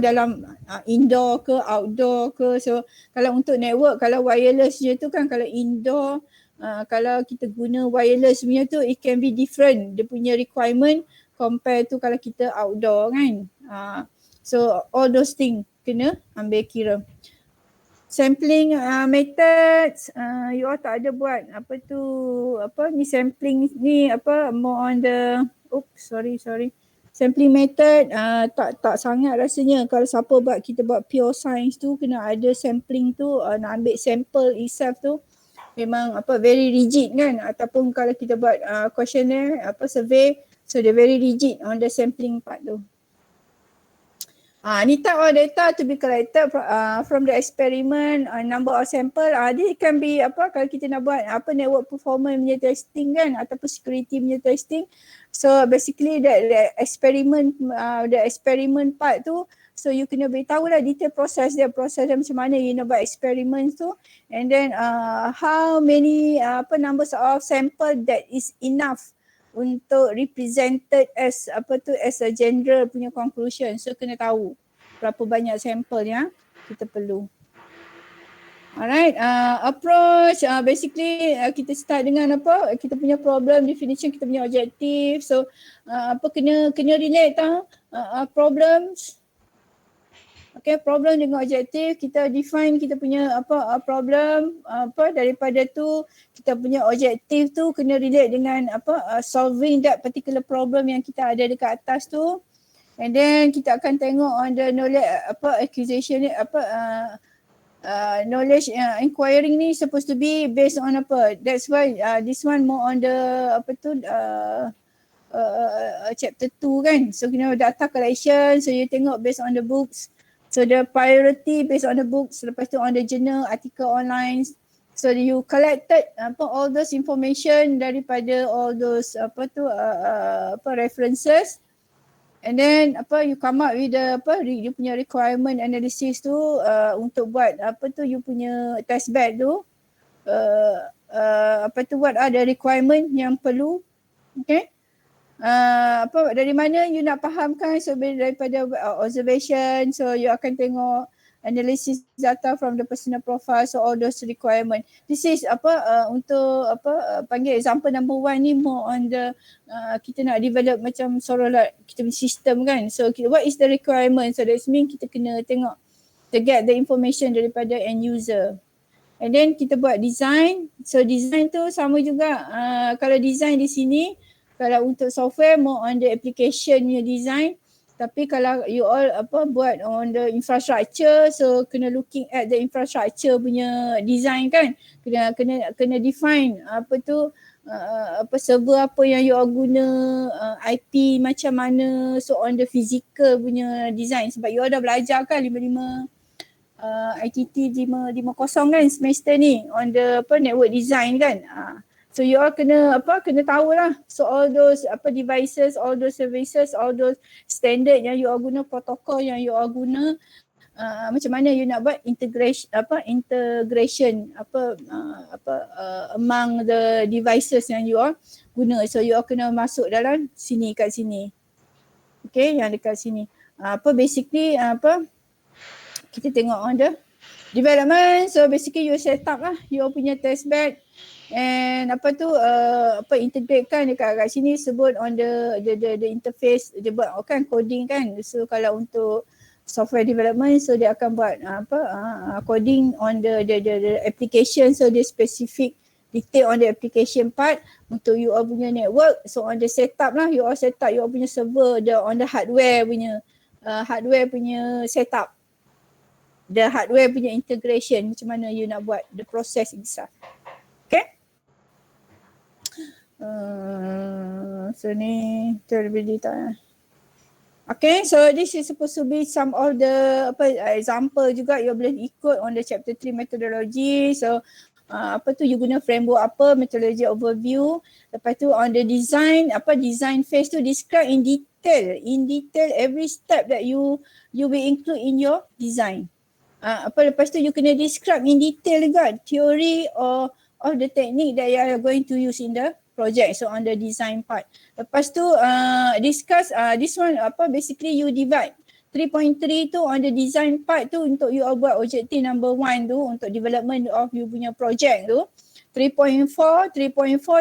dalam indoor ke outdoor ke. So kalau untuk network, kalau wireless je tu kan, kalau indoor kalau kita guna wireless punya tu it can be different dia punya requirement compare tu kalau kita outdoor kan. So all those things kena ambil kira. Sampling methods, you all tak ada buat ni sampling ni more on the sorry. Sampling method tak sangat rasanya. Kalau siapa kita buat pure science tu kena ada sampling tu, nak ambil sample itself tu memang very rigid kan. Ataupun kalau kita buat questionnaire survey, so they very rigid on the sampling part tu. Ni type of data to be collected from the experiment, number of sample. This can be kalau kita nak buat network performance punya testing kan, ataupun security punya testing. So basically the experiment part tu, so you kena beritahu lah detail proses dia macam mana you nak buat experiment tu, and then how many numbers of sample that is enough untuk represented as as a general punya conclusion. So kena tahu berapa banyak sampel yang kita perlu. Alright, approach basically kita start dengan kita punya problem definition, kita punya objektif. So kena relate problems Okay, problem dengan objektif, kita define kita punya problem, daripada tu kita punya objektif tu kena relate dengan solving that particular problem yang kita ada dekat atas tu. And then kita akan tengok on the knowledge acquisition ni knowledge inquiring ni supposed to be based on apa. That's why this one more on the chapter 2 kan. So data collection, so you tengok based on the books. So the priority based on the books, lepas tu on the journal, article online. So you collected all those information daripada all those references. And then you come up with the you punya requirement analysis tu untuk buat you punya test bed tu. What are the requirement yang perlu. Okay. Dari mana you nak fahamkan, so daripada observation, so you akan tengok analysis data from the personal profile, so all those requirement. This is untuk panggil example number 1 ni more on the kita nak develop macam seolah kita punya system kan. So what is the requirement, so that means kita kena tengok to get the information daripada end user. And then kita buat design. So design tu sama juga, kalau design di sini, kalau untuk software more on the application punya design, tapi kalau you all buat on the infrastructure, so kena looking at the infrastructure punya design kan, kena define server apa yang you all guna, IP macam mana, so on the physical punya design. Sebab you all dah belajar kan 55 ITT 550 kan semester ni on the network design kan. So you all kena tahulah. So all those devices, all those services, all those standard yang you all guna, protokol yang you all guna, macam mana you nak buat integration among the devices yang you all guna. So you all kena masuk dalam sini, kat sini. Okay, yang dekat sini. Basically kita tengok on the development. So basically you set up lah you all punya test bed. And integrate kan dekat sini sebut on the interface, dia buat kan coding kan. So kalau untuk software development, so dia akan buat coding on the application, so dia specific detail on the application part. Untuk you all punya network, so on the setup lah, you all set up you all punya server, on the hardware punya setup, the hardware punya integration, macam mana you nak buat the process itself. Okay. So ni terlebih detail. Okay, so this is supposed to be some of the example juga you boleh ikut on the chapter 3 methodology. So you guna framework methodology overview. Lepas tu on the design, design phase tu describe in detail every step that you will include in your design. Lepas tu you kena describe in detail juga theory or of the technique that you are going to use in the project. So on the design part. Lepas tu discuss this one basically you divide 3.3 tu on the design part tu untuk you all buat objective number 1 tu untuk development of you punya project tu. 3.4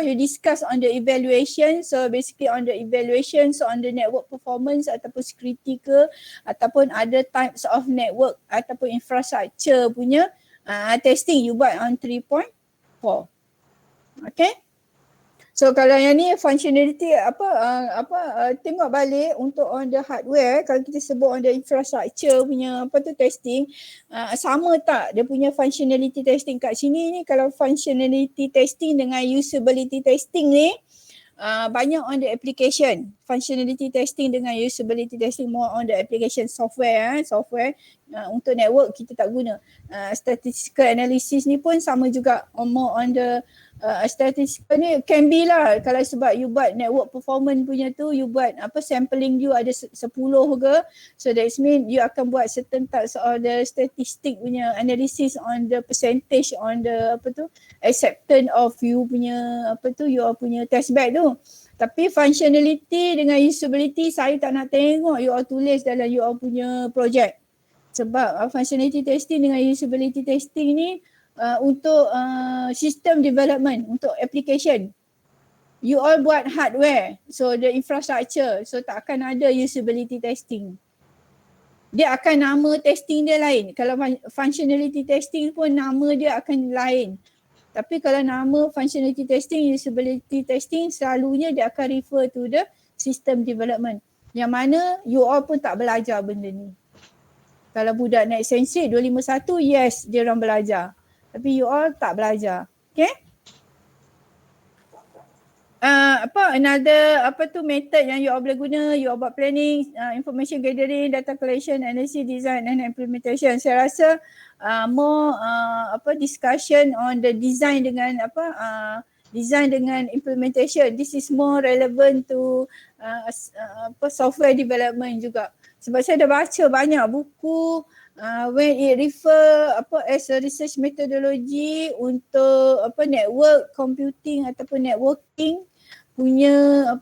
you discuss on the evaluation. So basically on the evaluation, so on the network performance ataupun security ke ataupun other types of network ataupun infrastructure punya testing you buat on 3.4. Okay. So kalau yang ni functionality tengok balik untuk on the hardware, kalau kita sebut on the infrastructure punya testing, sama tak dia punya functionality testing kat sini ni. Kalau functionality testing dengan usability testing ni banyak on the application. Functionality testing dengan usability testing more on the application software. Untuk network kita tak guna. Statistical analysis ni pun sama juga more on the statistical ni can be lah. Kalau sebab you buat network performance punya tu, you buat sampling you ada 10 ke, so that means you akan buat certain types of the statistic punya analysis on the percentage on the acceptance of you punya your punya test bed tu. Tapi functionality dengan usability saya tak nak tengok you all tulis dalam you all punya project. Sebab functionality testing dengan usability testing ni untuk system development, untuk application. You all buat hardware, so the infrastructure, so tak akan ada usability testing. dia akan nama testing dia lain. Kalau functionality testing pun nama dia akan lain. Tapi kalau nama functionality testing, usability testing, selalunya dia akan refer to the system development. Yang mana you all pun tak belajar benda ni. Kalau budak naik sensi 251, yes dia orang belajar. Tapi you all tak belajar. Okay? Another method yang you all boleh guna, you all buat planning, information gathering, data collection, analysis, design and implementation. Saya rasa more discussion on the design dengan design dengan implementation. This is more relevant to software development juga. Sebab saya dah baca banyak buku when it refer as a research methodology untuk network computing ataupun networking punya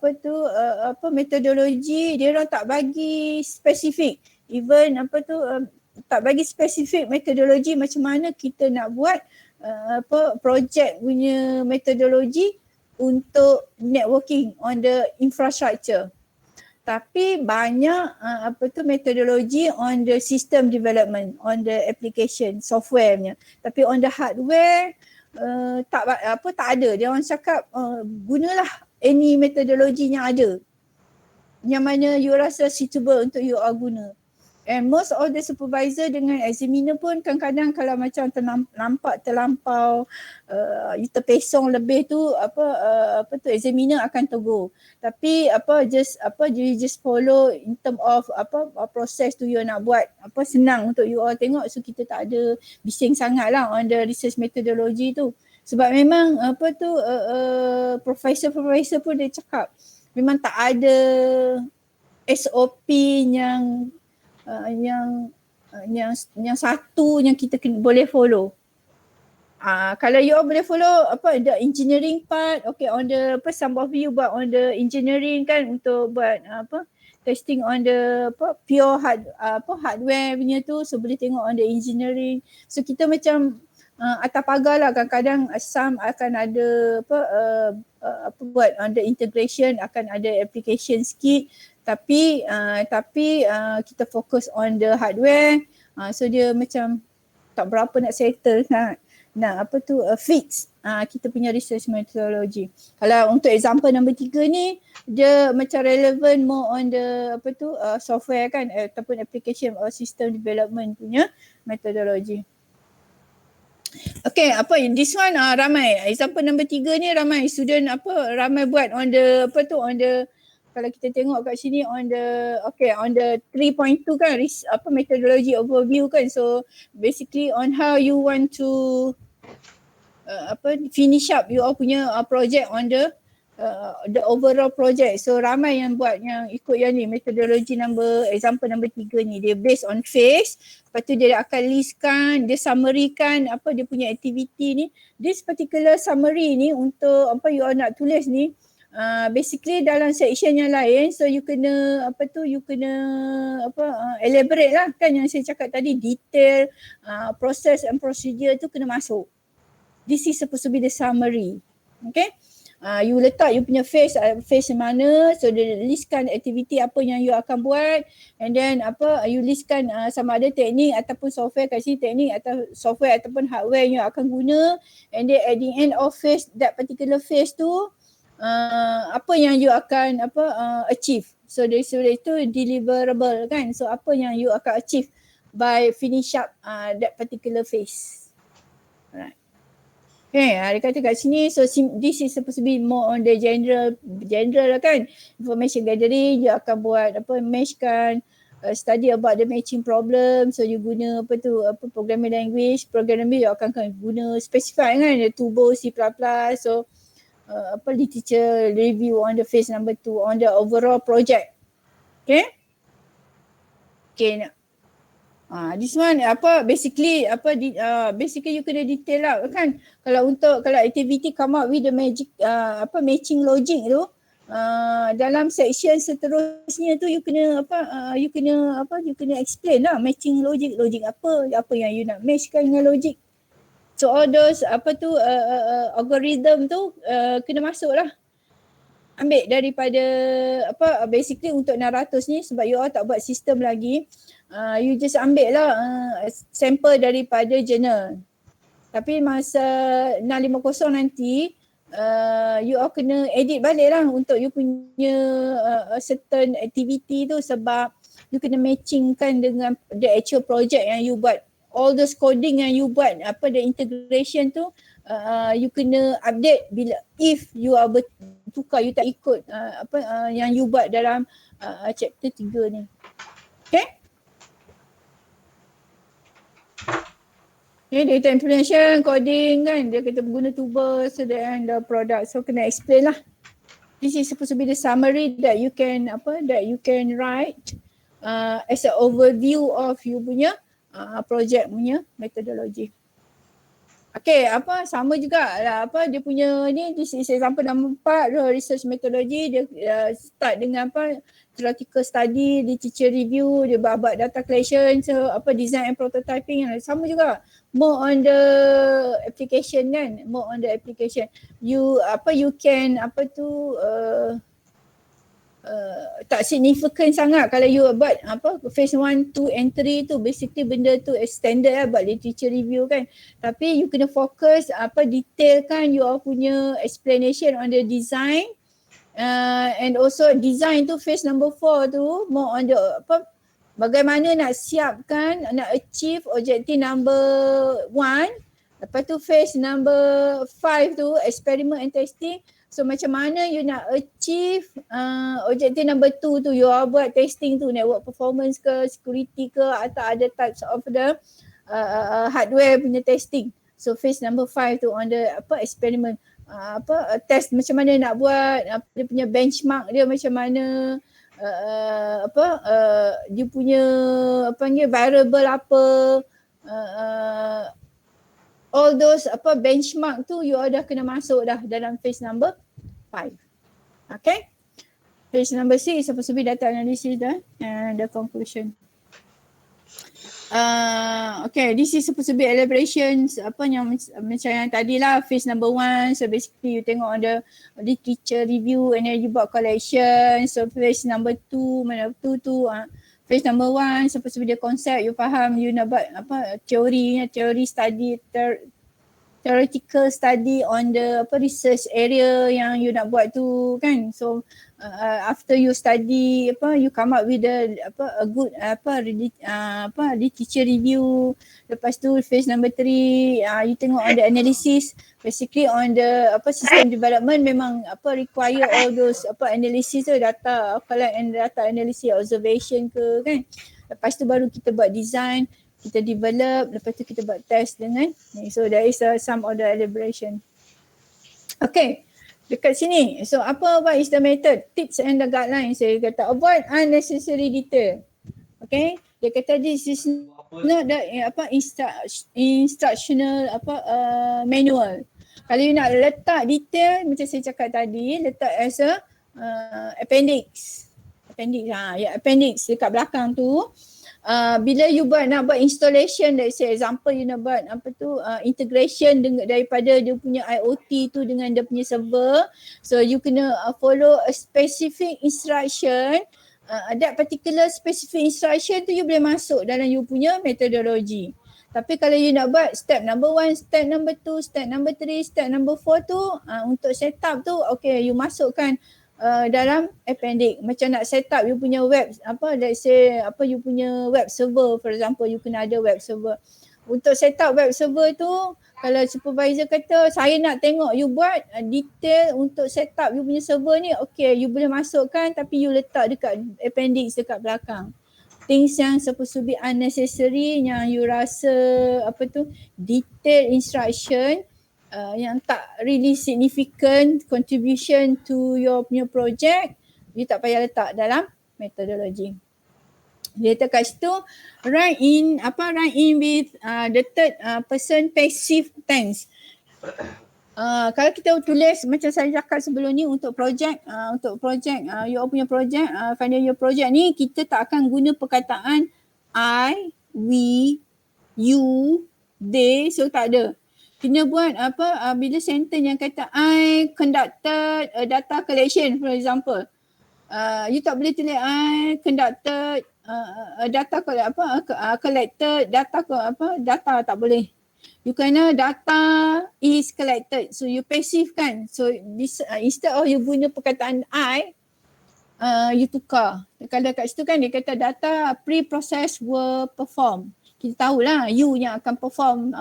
metodologi, dia orang tak bagi spesifik. Even tak bagi spesifik metodologi macam mana kita nak buat project punya metodologi untuk networking on the infrastructure. Tapi banyak metodologi on the system development, on the application softwarenya. Tapi on the hardware tak ada. Dia orang cakap gunalah any metodologi yang ada, yang mana you rasa suitable untuk you all guna. And most of the supervisor dengan examiner pun kadang-kadang kalau macam nampak terlampau terpesong lebih tu examiner akan tegur. Tapi you just follow in term of proses tu you nak buat senang untuk you all tengok. So kita tak ada bising sangat lah on the research methodology tu. Sebab memang profesor pun dia cakap memang tak ada SOP yang satu yang kita boleh follow. Kalau you all boleh follow the engineering part, okay, on the some of you buat on the engineering kan untuk buat testing on the pure hardware punya tu, so boleh tengok on the engineering. So kita macam atas pagar lah, kadang-kadang some akan ada buat on the integration, akan ada application sikit, tapi kita fokus on the hardware. So dia macam tak berapa nak settle nak fix kita punya research methodology. Kalau untuk example nombor 3 ni, dia macam relevant more on the software kan, ataupun application or system development punya methodology. Okay, this one ramai. Example nombor 3 ni ramai student ramai buat on the on the, kalau kita tengok kat sini on the 3.2 kan, methodology overview kan. So basically on how you want to finish up your punya project on the overall project. So ramai yang buat yang ikut yang ni, metodologi example number 3 ni. Dia based on phase, lepas tu dia akan listkan, dia summary kan dia punya activity ni. This particular summary ni untuk you all nak tulis ni, basically dalam section yang lain, so you kena elaborate lah kan, yang saya cakap tadi, detail process and procedure tu kena masuk. This is supposed to be the summary. Okay, you letak you punya phase mana, so dia listkan aktiviti apa yang you akan buat, and then you listkan sama ada teknik ataupun software, kat sini teknik atau software ataupun hardware yang you akan guna, and then at the end of phase, that particular phase tu apa yang you akan achieve. So dari itu deliverable kan, so apa yang you akan achieve by finish up that particular phase. Alright. Okay, dia kata kat sini, so this is supposed to be more on the general lah kan. Information gathering, you akan buat matchkan, study about the matching problem. So you guna programming language you akan guna specify kan, the Turbo, C++. So literature review on the phase number 2 on the overall project. Okay. Okay, this one basically you kena detail lah kan. Kalau activity come up with the matching logic tu, dalam section seterusnya tu you kena explain lah matching logic apa yang you nak matchkan dengan logic. So all those algorithm tu kena masuk lah. Ambil daripada basically untuk 600 ni, sebab you all tak buat sistem lagi. you just ambil lah sampel daripada journal. Tapi masa 650 nanti, you all kena edit balik lah untuk you punya certain activity tu, sebab you kena matchingkan dengan the actual project yang you buat. All those coding yang you buat, the integration tu, you kena update bila if you are bertukar, you tak ikut yang you buat dalam chapter 3 ni. Okay? Data implementation, coding kan, dia kata guna tools and the product. So kena explain lah. This is supposed to be the summary that you can write as an overview of you punya project punya methodology. Okay, sama juga lah, dia punya ni, this is example number 4, research methodology. Dia start dengan theoretical study, literature review, dia buat data collection, so design and prototyping. Sama juga, more on the application kan, more on the application. You can tak significant sangat kalau you buat phase 1, 2 and 3 tu, basically benda tu standard lah buat literature review kan. Tapi you kena fokus detailkan you punya explanation on the design, and also design tu phase number 4 tu more on the bagaimana nak siapkan, nak achieve objective number 1. Lepas tu phase number 5 tu experiment and testing. So macam mana you nak achieve objective number 2 tu, you buat testing tu, network performance ke, security ke, atau other types of the hardware punya testing. So phase number 5 tu on the experiment, test macam mana nak buat, dia punya benchmark dia macam mana, dia punya variable apa, all those benchmark tu you dah kena masuk dah dalam phase number 5. Okay. Phase number 6 is supposed to be data analysis and the conclusion. Okay, this is supposed to be elaborations yang macam yang tadi lah, phase number 1. So basically you tengok on the literature review and then you buat collection. So phase number 2, phase number 1 supposed to be the concept, you faham, you nak buat theory study, theoretical study on the research area yang you nak buat tu kan. So after you study you come up with a good literature review. Lepas tu phase number 3, you tengok on the analysis, basically on the system development memang require all those analysis tu, data collect and data analysis, observation ke kan. Lepas tu baru kita buat design, kita develop, lepas tu kita buat test dengan ni. So there is some of the elaboration. Okay, dekat sini. So what is the method, tips and the guidelines? Saya kata avoid unnecessary detail. Okay, dia kata this is not the instructional manual. Kalau you nak letak detail macam saya cakap tadi, letak as a appendix dekat belakang tu. Bila you nak buat installation, let's say example you nak buat integration daripada dia punya IoT tu dengan dia punya server, so you kena follow a specific instruction. That particular specific instruction tu you boleh masuk dalam you punya methodology. Tapi kalau you nak buat step number 1, step number 2, step number 3, step number 4 tu untuk setup tu, okay, you masukkan dalam appendix. Macam nak set up you punya web, let's say you punya web server, for example, you kena ada web server. Untuk set up web server tu, kalau supervisor kata saya nak tengok you buat detail untuk set up you punya server ni, okay, you boleh masukkan tapi you letak dekat appendix dekat belakang. Things yang supposed to be unnecessary, yang you rasa detail instruction, yang tak really significant contribution to your punya project, you tak payah letak dalam methodology. Dia letak kat situ, write in with the third person passive tense. Kalau kita tulis macam saya cakap sebelum ni untuk project, you punya project, final year project ni, kita tak akan guna perkataan I, we, you, they, so tak ada. Kena buat bila sentence yang kata I conducted a data collection, for example. You tak boleh tulis I conducted data collected, data tak boleh. You kena data is collected. So you passive kan. So this instead of you guna perkataan I, you tukar. Kalau kat situ kan dia kata data pre-process were performed. Kita tahulah you yang akan perform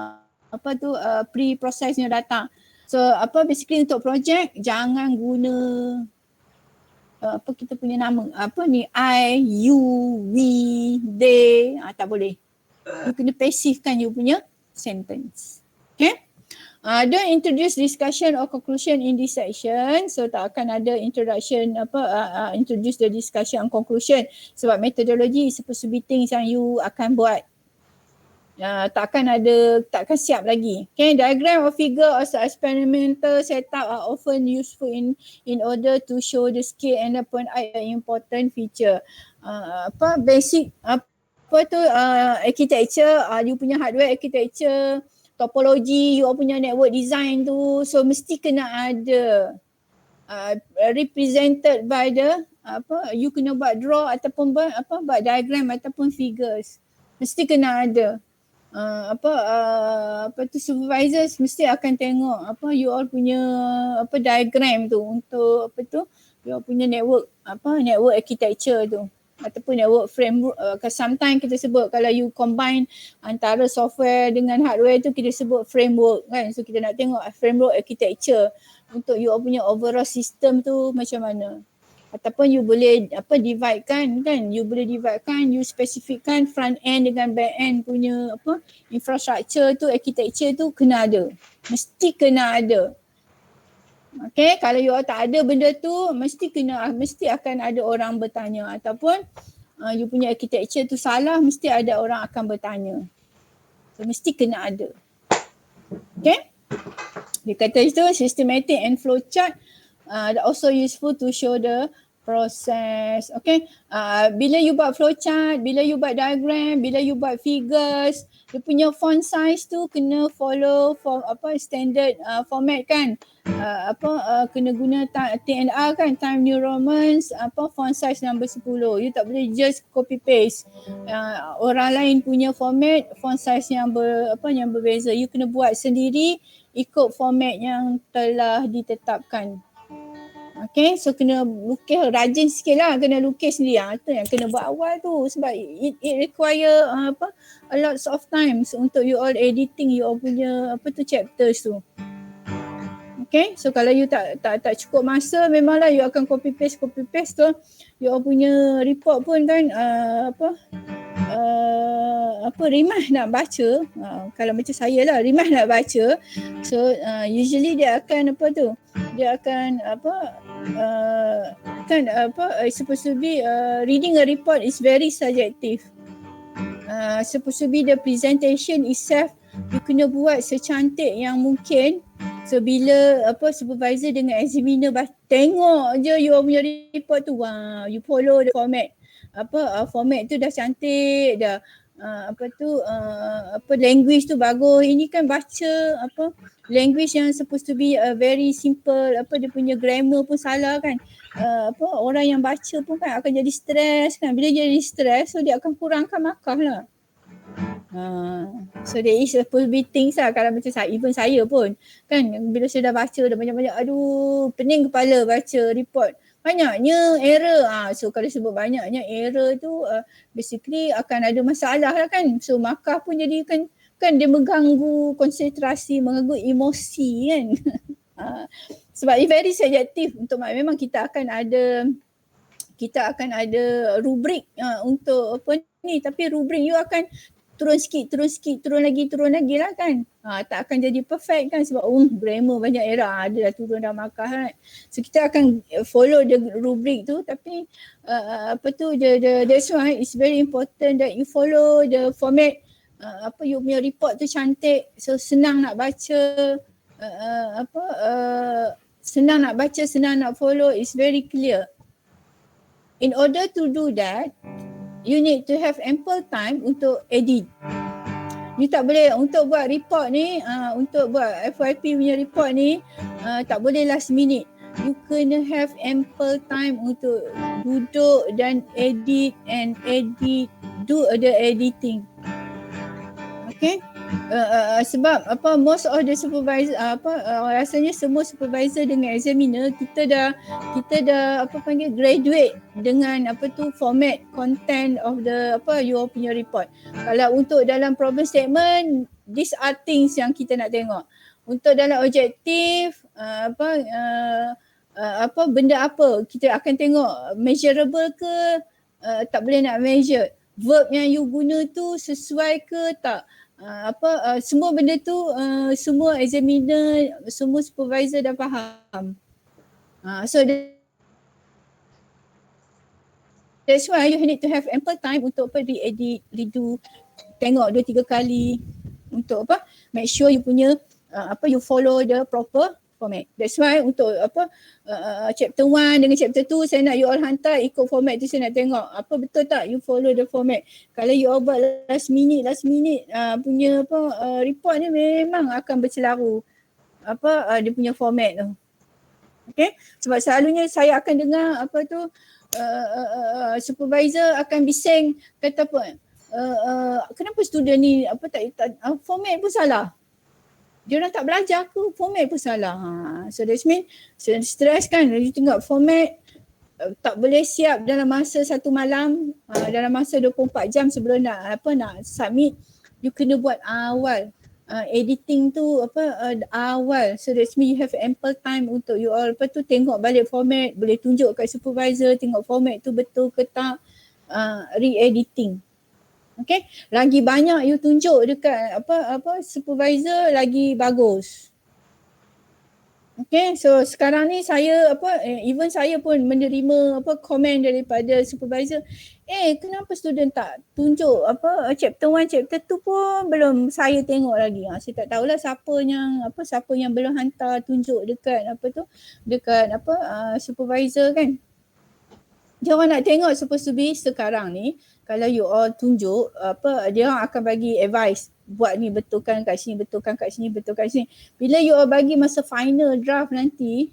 pre-processnya data. So basically untuk project jangan guna kita punya nama. I, you, we, they, tak boleh. You kena passivkan you punya sentence. Okay? Don't introduce discussion or conclusion in this section. So tak akan ada introduction introduce the discussion and conclusion sebab methodology is supposed to be things yang you akan buat. Takkan siap lagi. Okay, diagram or figure or experimental setup are often useful in order to show the scale and point out an important feature. Basic architecture, you punya hardware architecture, topology, you punya network design tu, so mesti kena ada represented by the you kena buat draw ataupun buat diagram ataupun figures. Mesti kena ada. Supervisors mesti akan tengok you all punya diagram tu untuk you all punya network architecture tu ataupun network framework. Sometimes kita sebut kalau you combine antara software dengan hardware tu kita sebut framework kan. So kita nak tengok framework architecture untuk you all punya overall system tu macam mana. Ataupun you boleh dividekan kan, you boleh dividekan, you specifikan front end dengan back end punya infrastructure tu, architecture tu kena ada, mesti kena ada. Okay, kalau you tak ada benda tu mesti akan ada orang bertanya ataupun you punya architecture tu salah, mesti ada orang akan bertanya. So mesti kena ada. Okay, dia kata itu systematic and flowchart also useful to show the process. Okay, bila you buat flowchart, bila you buat diagram, bila you buat figures, dia punya font size tu kena follow standard format kan. Kena guna TNR kan, Time New Romans, font size number 10. You tak boleh just copy paste orang lain punya format, font size yang berbeza. You kena buat sendiri ikut format yang telah ditetapkan. Okay, so kena lukis rajin sikit lah, kena lukis sendiri. Itu yang kena buat awal tu sebab it require a lot of time untuk you all editing you all punya chapters tu. Okay, so kalau you tak cukup masa, memanglah you akan copy paste tu. You all punya report pun kan rimah nak baca. Kalau macam saya lah, rimah nak baca. So usually dia akan supposed to be reading a report is very subjective. Supposed to be the presentation itself you kena buat secantik yang mungkin. So bila supervisor dengan examiner tengok je you punya report tu, wah, you follow the format. Format tu dah cantik, dah language tu bagus. Ini kan baca language yang supposed to be very simple, dia punya grammar pun salah kan. Orang yang baca pun kan akan jadi stres kan. Bila jadi stres, so dia akan kurangkan markah lah. So there is supposed to be things lah. Kalau macam even saya pun kan, bila saya dah baca dah banyak-banyak, aduh pening kepala baca report, banyaknya error. So kalau sebut banyaknya error tu basically akan ada masalah lah kan. So markah pun jadi kan dia mengganggu konsentrasi, mengganggu emosi kan. Sebab it very subjective. Untuk memang kita akan ada rubrik untuk ni, tapi rubrik you akan turun sikit, turun lagi lah kan. Tak akan jadi perfect kan sebab grammar banyak error, ada dah turun dah markah kan. So kita akan follow the rubric tu, tapi that's why it's very important that you follow the format. You punya report tu cantik, so senang nak baca, senang nak follow, is very clear. In order to do that, you need to have ample time untuk edit. You tak boleh untuk buat report ni, untuk buat FYP punya report ni, tak boleh last minute. you kena have ample time untuk duduk dan edit, do the editing. Okay. Sebab most of the supervisor rasanya semua supervisor dengan examiner kita dah graduate dengan format content of the your punya report. Kalau untuk dalam problem statement, these are things yang kita nak tengok. Untuk dalam objektif benda apa kita akan tengok, measurable ke, tak boleh nak measure, verb yang you guna tu sesuai ke tak, semua benda tu semua examiner, semua supervisor dah faham. So that's why you need to have ample time untuk re-edit, redo, tengok 2-3 kali untuk make sure you punya you follow the proper format. That's why untuk chapter 1 dengan chapter 2 saya nak you all hantar ikut format tu, saya nak tengok betul tak you follow the format. Kalau you all buat last minute punya report ni memang akan bercelaru dia punya format tu. Okay, sebab selalunya saya akan dengar supervisor akan bising kata kenapa student ni format pun salah. Dia orang tak belajar ke, format pun salah. So that means stress kan, you tengok format tak boleh siap dalam masa 1 malam, dalam masa 24 jam sebelum nak submit, you kena buat awal. Editing tu awal. So that means you have ample time untuk you all tengok balik format, boleh tunjuk kat supervisor tengok format tu betul ke tak, re-editing. Okay, lagi banyak you tunjuk dekat supervisor lagi bagus. Okay, so sekarang ni saya even saya pun menerima komen daripada supervisor, kenapa student tak tunjuk chapter 1 chapter 2 pun belum saya tengok lagi. Saya tak tahulah siapa yang belum hantar tunjuk dekat supervisor kan. Dia orang nak tengok supposed to be sekarang ni kalau you all tunjuk dia orang akan bagi advice, buat ni, betulkan kat sini, betulkan kat sini, betulkan kat sini. Bila you all bagi masa final draft nanti,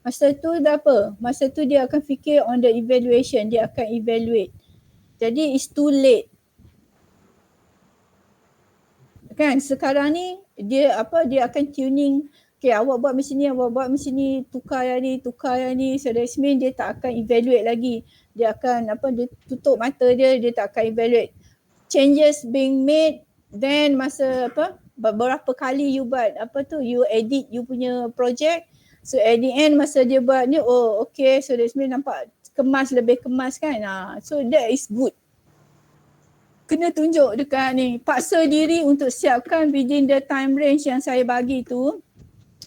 masa tu dah masa tu dia akan fikir on the evaluation, dia akan evaluate. Jadi it's too late. Kan sekarang ni dia akan tuning. Okay, awak buat macam ni, awak buat macam ni, tukar yang ni. So that means dia tak akan evaluate lagi. Dia akan dia tutup mata dia tak akan evaluate. Changes being made, then masa beberapa kali you buat you edit you punya project. So at the end masa dia buat ni, okay, so that means nampak lebih kemas kan. So that is good. Kena tunjuk dekat ni, paksa diri untuk siapkan within the time range yang saya bagi tu.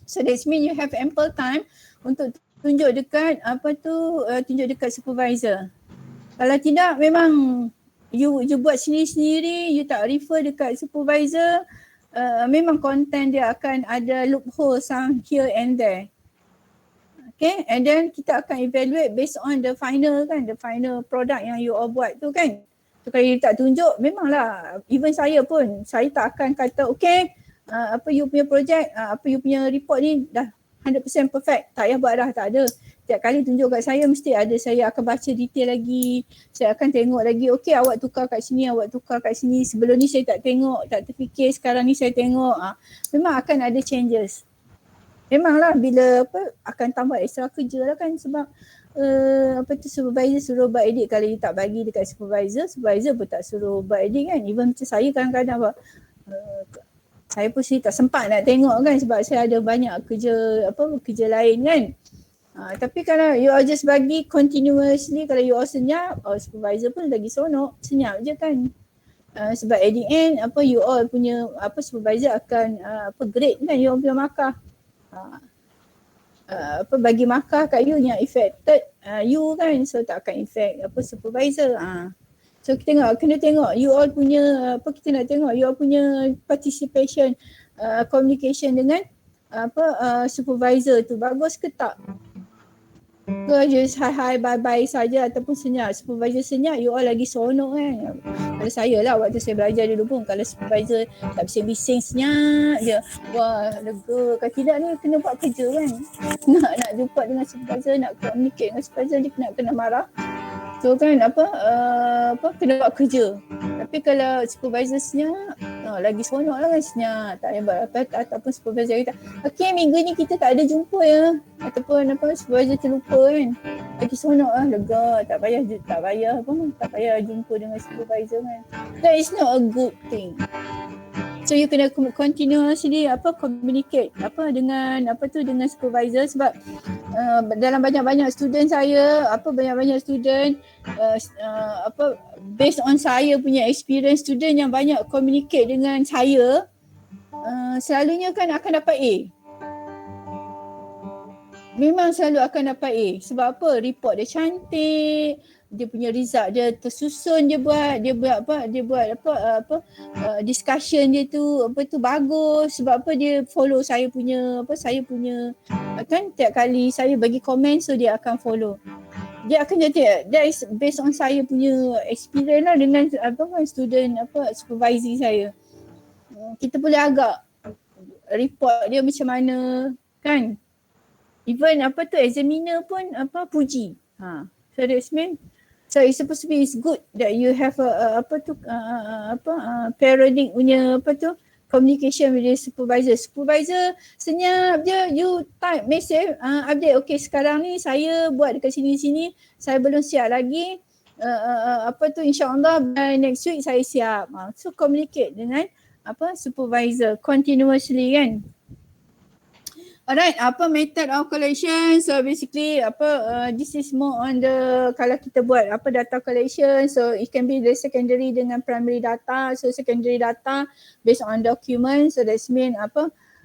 So that means you have ample time untuk tunjuk dekat tunjuk dekat supervisor. Kalau tidak memang you buat sendiri-sendiri, you tak refer dekat supervisor, memang content dia akan ada loophole some here and there. Okay, and then kita akan evaluate based on the final product yang you all buat tu kan. So kalau you tak tunjuk, memanglah even saya pun, saya tak akan kata okay, you punya project, you punya report ni dah 100% perfect, tak payah buat dah, tak ada. Setiap kali tunjuk kat saya mesti ada, saya akan baca detail lagi, saya akan tengok lagi, okay awak tukar kat sini, sebelum ni saya tak tengok, tak terfikir, sekarang ni saya tengok. Memang akan ada changes. Memanglah bila akan tambah extra kerja lah kan, sebab supervisor suruh buat edit. Kalau you tak bagi dekat supervisor pun tak suruh buat edit kan. Even macam saya kadang-kadang saya pun tak sempat nak tengok kan, sebab saya ada banyak kerja lain kan. Tapi kalau you all just bagi continuously, kalau you all senyap, supervisor pun lagi senyap je kan. Sebab at the end you all punya supervisor akan grade kan, you all punya markah. Bagi markah kat you yang affected you kan, so tak akan affect supervisor. So kita kena tengok you all punya kita nak tengok you all punya participation, communication dengan supervisor tu bagus ke tak. Ke just hi bye saja ataupun senyap. Supervisor senyap, you all lagi seronok kan. Kalau saya lah waktu saya belajar dulu pun, kalau supervisor tak bising-bising senyap je, wah lega. Kalau tidak ni kena buat kerja kan. Nak jumpa dengan supervisor, nak communicate dengan supervisor, dia kena marah. So kan kena buat kerja. Tapi kalau supervisor senyap, lagi seronok lah kan senyap. Tak payah buat apa, ataupun supervisor kata, okay minggu ni kita tak ada jumpa ya. Ataupun supervisor terlupa kan. Lagi seronok lah, lega. Tak payah jumpa dengan supervisor kan. That is not a good thing. So you kena continuously communicate dengan dengan supervisor, sebab dalam banyak-banyak student saya, banyak-banyak student based on saya punya experience, student yang banyak communicate dengan saya selalunya kan akan dapat A. Memang selalu akan dapat A. Sebab apa? Report dia cantik, dia punya result dia tersusun, dia buat discussion dia tu bagus. Sebab apa? Dia follow saya punya kan tiap kali saya bagi komen, so dia akan follow. Dia akan jadi, that is based on saya punya experience lah dengan student supervisor saya. Kita boleh agak report dia macam mana kan. Even examiner pun puji. So that's mean, so it's supposed to be, it's good that you have periodic punya communication with the supervisor. Supervisor senyap je, you type message update, okay sekarang ni saya buat dekat sini, saya belum siap lagi. InsyaAllah by next week saya siap. So communicate dengan supervisor continuously kan. Alright, method of collection? So basically this is more on the, kalau kita buat data collection, so it can be the secondary dengan primary data. So secondary data based on documents, so that's mean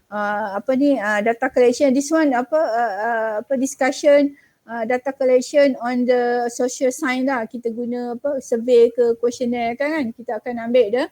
data collection. This one discussion data collection on the social science lah. Kita guna survey ke questionnaire kan, kita akan ambil the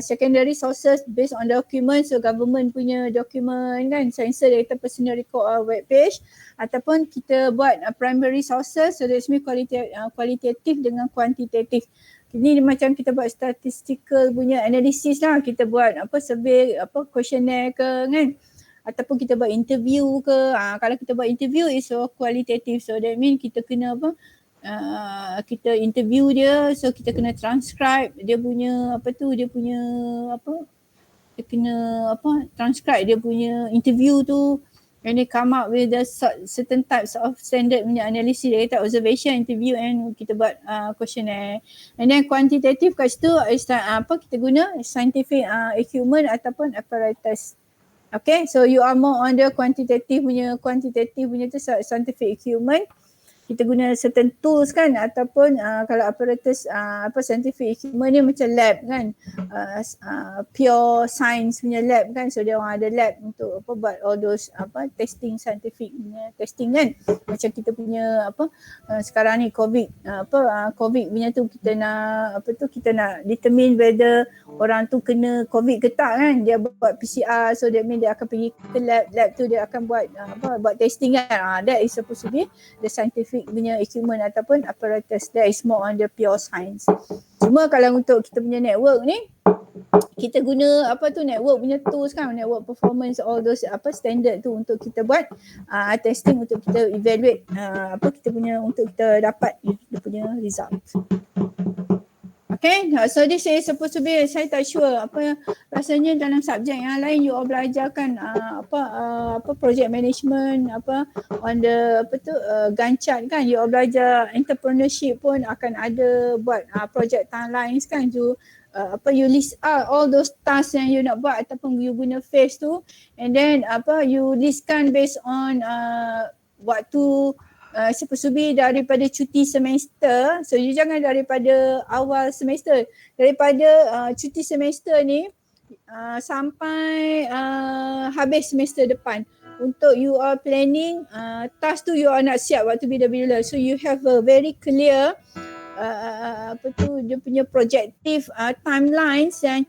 secondary sources based on documents, so government punya document kan, sensor data personal record web page, ataupun kita buat primary sources, so that's mean kualitatif dengan kuantitatif. Ini macam kita buat statistical punya analysis lah, kita buat survey questionnaire ke kan, ataupun kita buat interview ke. Kalau kita buat interview is so kualitatif, so that mean kita kena kita interview dia, so kita kena transcribe dia punya dia kena transcribe dia punya interview tu, and then come up with the certain types of standard punya analysis, dia kata observation, interview, and kita buat questionnaire. And then quantitative kat situ is kita guna scientific equipment ataupun apparatus. Okay, so you are more on the quantitative punya tu scientific equipment. Kita guna certain tools kan, ataupun kalau apparatus scientific equipment ni macam lab kan, pure science punya lab kan, so dia orang ada lab untuk buat all those testing, scientific punya testing kan. Macam kita punya sekarang ni COVID punya tu, kita nak kita nak determine whether orang tu kena COVID ke tak kan, dia buat PCR, so that mean dia akan pergi ke lab tu, dia akan buat buat testing kan. That is supposed to be the scientific punya equipment ataupun apparatus. That is more on the pure science. Cuma kalau untuk kita punya network ni, kita guna network punya tools kan, network performance, all those standard tu untuk kita buat testing, untuk kita evaluate kita punya, untuk kita dapat dia punya result. Okay, so this is supposed to be, saya tak sure rasanya dalam subjek yang lain you all belajarkan project management on the Gantt chart kan, you all belajar entrepreneurship pun akan ada buat project timelines kan, you list out all those tasks yang you nak buat ataupun you guna phase tu, and then you listkan based on waktu supposed to be daripada cuti semester. So you jangan daripada awal semester, daripada cuti semester ni sampai habis semester depan, untuk you are planning task tu you are nak siap waktu bila-bila. So you have a very clear dia punya projective timelines, and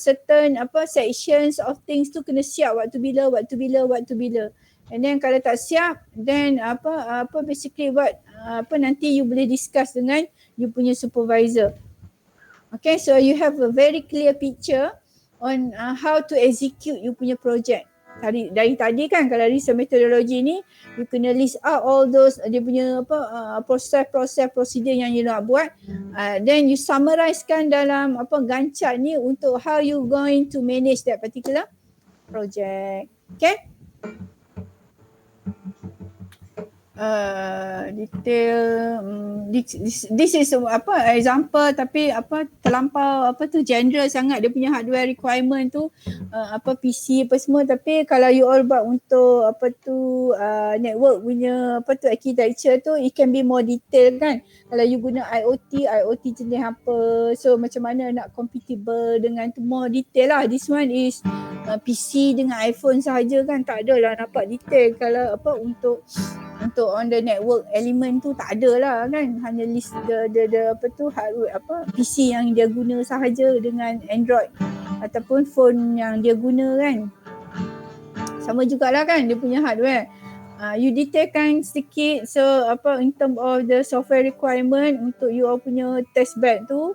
certain sections of things tu kena siap waktu bila. And then kalau tak siap, then basically nanti you boleh discuss dengan you punya supervisor. Okay, so you have a very clear picture on how to execute you punya project. Dari tadi kan, kalau research methodology ni, you kena list out all those dia punya proses prosedur yang you nak buat. Then you summarizekan dalam gancat ni untuk how you going to manage that particular project. Okay. Detail this is example, tapi terlampau general sangat dia punya hardware requirement tu, PC apa semua. Tapi kalau you all buat untuk network punya architecture tu, it can be more detail kan. Kalau you guna IoT jenis apa, so macam mana nak compatible dengan tu, more detail lah. This one is PC dengan iPhone sahaja kan, tak adalah nampak detail. Kalau untuk on the network element tu tak ada lah kan, hanya list the hardware PC yang dia guna sahaja dengan Android ataupun phone yang dia guna kan. Sama jugalah kan dia punya hardware. You detailkan sedikit, so in term of the software requirement untuk you all punya test bed tu,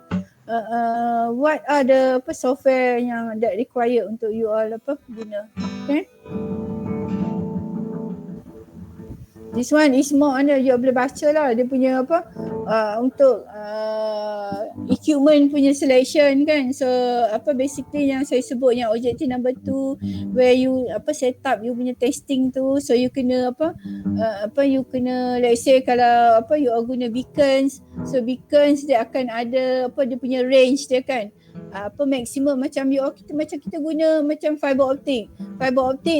what are the software yang that required untuk you all guna. Okay. This one is more on you boleh baca lah dia punya untuk equipment punya selection kan. So basically yang saya sebut yang objective number 2, where you set up you punya testing tu. So you kena you kena, let's say kalau you all guna beacons, so beacons dia akan ada dia punya range dia kan. Maximum macam kita guna macam fiber optic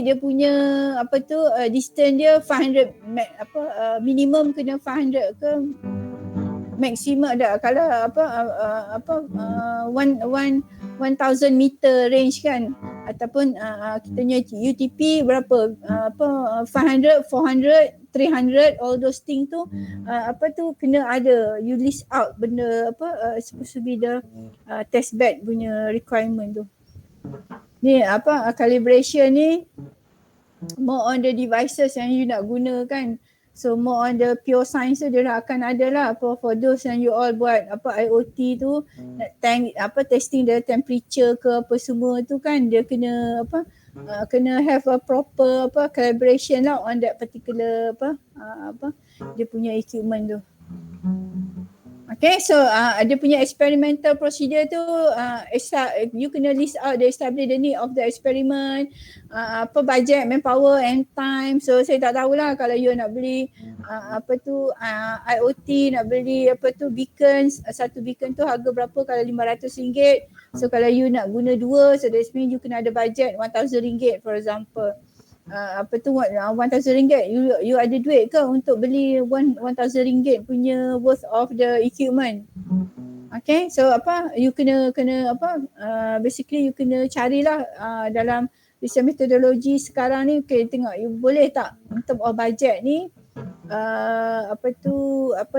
dia punya distance dia 500 minimum kena 500 ke maksimum dah. Kalau 1000 meter range kan, ataupun kita punya UTP berapa 500 400 300, all those thing tu kena ada, you list out benda supposed to be the test bed punya requirement tu. Ni calibration ni more on the devices yang you nak guna kan. So more on the pure science tu dia akan ada lah for those yang you all buat IoT tu, testing the temperature ke apa semua tu kan, dia kena kena have a proper collaboration lah on that particular dia punya equipment tu. Okay, so dia punya experimental procedure tu, you kena list out, establish the need of the experiment, budget, manpower and time. So saya tak tahulah kalau you nak beli IoT, nak beli beacons, satu beacon tu harga berapa, kalau RM500. So kalau you nak guna 2, so that means you kena ada budget RM1,000 for example. RM1,000, you ada duit ke untuk beli RM1,000 punya worth of the equipment? Okay, so you kena basically you kena carilah dalam research methodology sekarang ni, okay, tengok you boleh tak in term of budget ni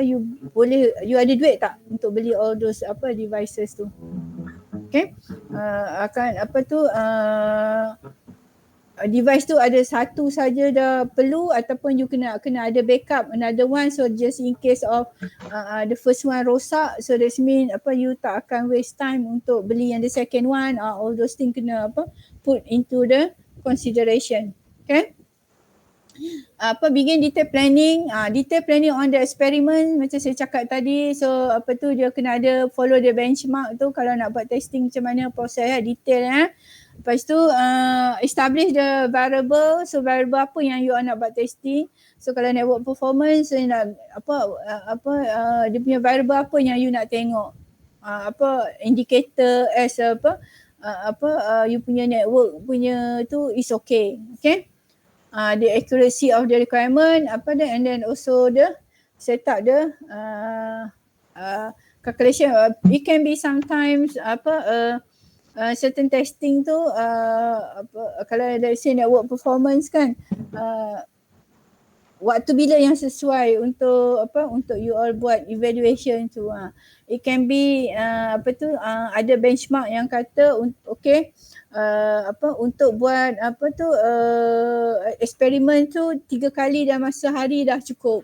you boleh, you ada duit tak untuk beli all those devices tu. Okay, device tu ada satu saja dah perlu, ataupun you kena ada backup another one, so just in case of the first one rosak, so that mean you tak akan waste time untuk beli yang the second one. All those things kena put into the consideration. Okay, begin detail planning on the experiment macam saya cakap tadi. So dia kena ada follow the benchmark tu kalau nak buat testing, macam mana proses detail. Lepas tu establish the variable. So variable apa yang you nak buat testing. So kalau network performance, so nak dia punya variable apa yang you nak tengok, indicator as you punya network punya tu is okay. Okay, the accuracy of the requirement and then also the set up the calculation. It can be sometimes certain testing tu kalau let's say network performance kan, waktu bila yang sesuai untuk untuk you all buat evaluation tu. It can be ada benchmark yang kata okay, untuk buat eksperimen tu 3 kali dalam masa hari dah cukup.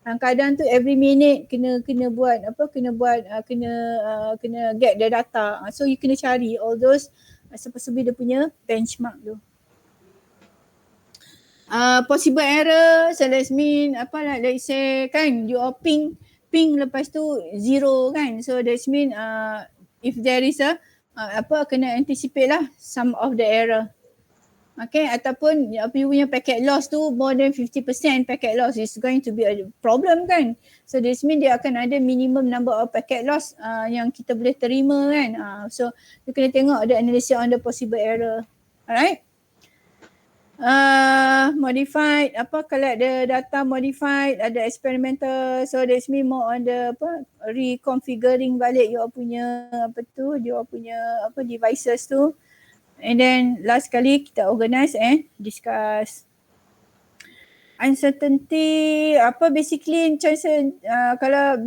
Kadang tu every minute kena buat kena get the data. So you kena cari all those supposed to be dia punya benchmark tu. Possible error, so that mean let's say kan you are ping lepas tu 0 kan, so that mean if there is a kena anticipate lah some of the error. Okay, ataupun you punya packet loss tu more than 50% packet loss is going to be a problem kan, so this mean dia akan ada minimum number of packet loss yang kita boleh terima kan. So you kena tengok ada analysis on the possible error. Alright. Modified, collect the data modified, ada experimental, so that's me more on the reconfiguring balik your punya devices tu, and then last kali kita organize and discuss. Uncertainty basically macam kalau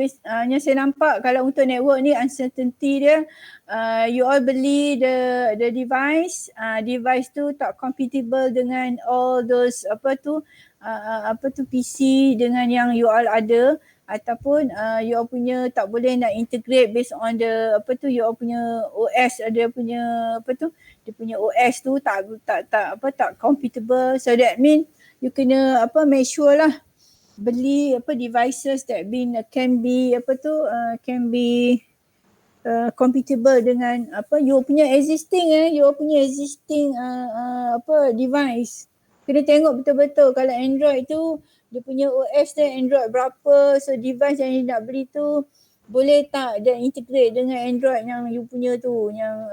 yang saya nampak kalau untuk network ni uncertainty dia you all beli the device tu tak compatible dengan all those PC dengan yang you all ada, ataupun you all punya tak boleh nak integrate based on the you all punya OS, dia punya dia punya OS tu tak compatible, so that mean you kena make sure lah beli devices that can be compatible dengan you punya existing device. Kena tengok betul-betul kalau Android tu dia punya OS dia Android berapa, so device yang you nak beli tu boleh tak dia integrate dengan Android yang you punya tu, yang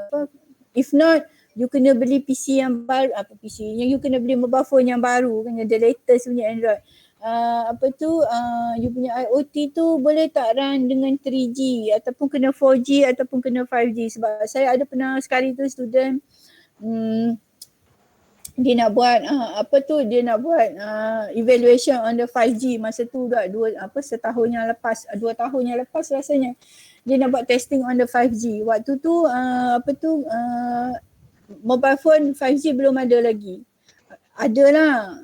if not you kena beli PC yang baru, yang you kena beli mobile phone yang baru kan, yang the latest punya Android. You punya IoT tu boleh tak run dengan 3G ataupun kena 4G ataupun kena 5G. Sebab saya ada pernah sekali tu student dia nak buat evaluation on the 5G masa tu dah 2 tahun yang lepas rasanya. Dia nak buat testing on the 5G. Waktu tu mobile phone 5G belum ada lagi. Adalah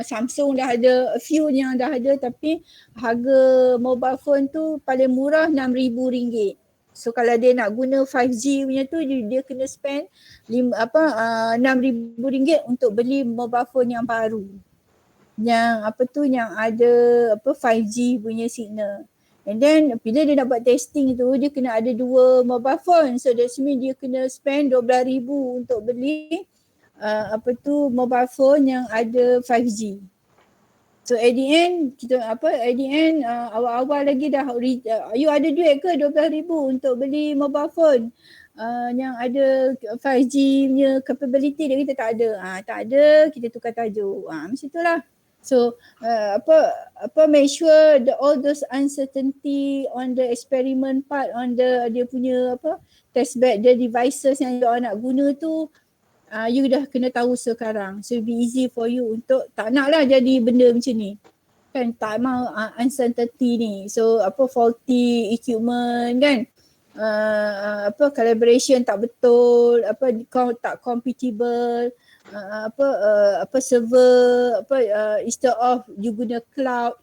Samsung dah ada, a few yang dah ada, tapi harga mobile phone tu paling murah RM6,000. So kalau dia nak guna 5G punya tu dia kena spend RM6,000 untuk beli mobile phone yang baru. Yang yang ada 5G punya signal. And then bila dia nak buat testing tu dia kena ada 2 mobile phone. So that means dia kena spend RM12,000 untuk beli mobile phone yang ada 5G. So at the end awal-awal lagi dah you ada duit ke RM12,000 untuk beli mobile phone yang ada 5G punya capability? Dia kata tak ada. Tak ada, kita tukar tajuk. Macam itulah. So make sure all those uncertainty on the experiment part, on the dia punya test bed, the devices yang you nak guna tu you dah kena tahu sekarang. So be easy for you untuk tak nak lah jadi benda macam ni. Kan tak mau uncertainty ni. So faulty equipment kan. Collaboration tak betul, tak compatible, server instead of you guna cloud,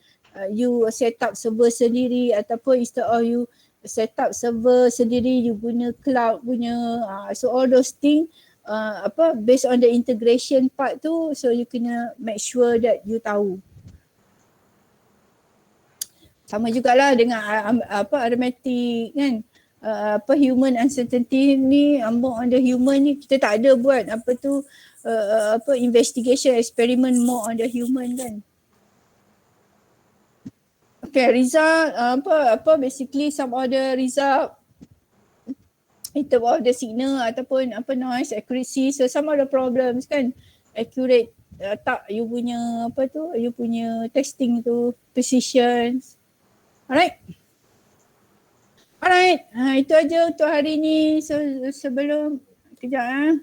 you set up server sendiri, ataupun instead of you set up server sendiri you guna cloud punya. So all those things based on the integration part tu, so you kena make sure that you tahu. Sama jugalah dengan arithmetic kan. Human uncertainty ni, more on the human ni, kita tak ada buat investigation experiment more on the human kan. Okay, result basically some of the result in terms of the signal ataupun noise accuracy. So some of the problems kan accurate tak you punya you punya testing tu, precision. Alright. Itu aja untuk hari ni. So sebelum kejap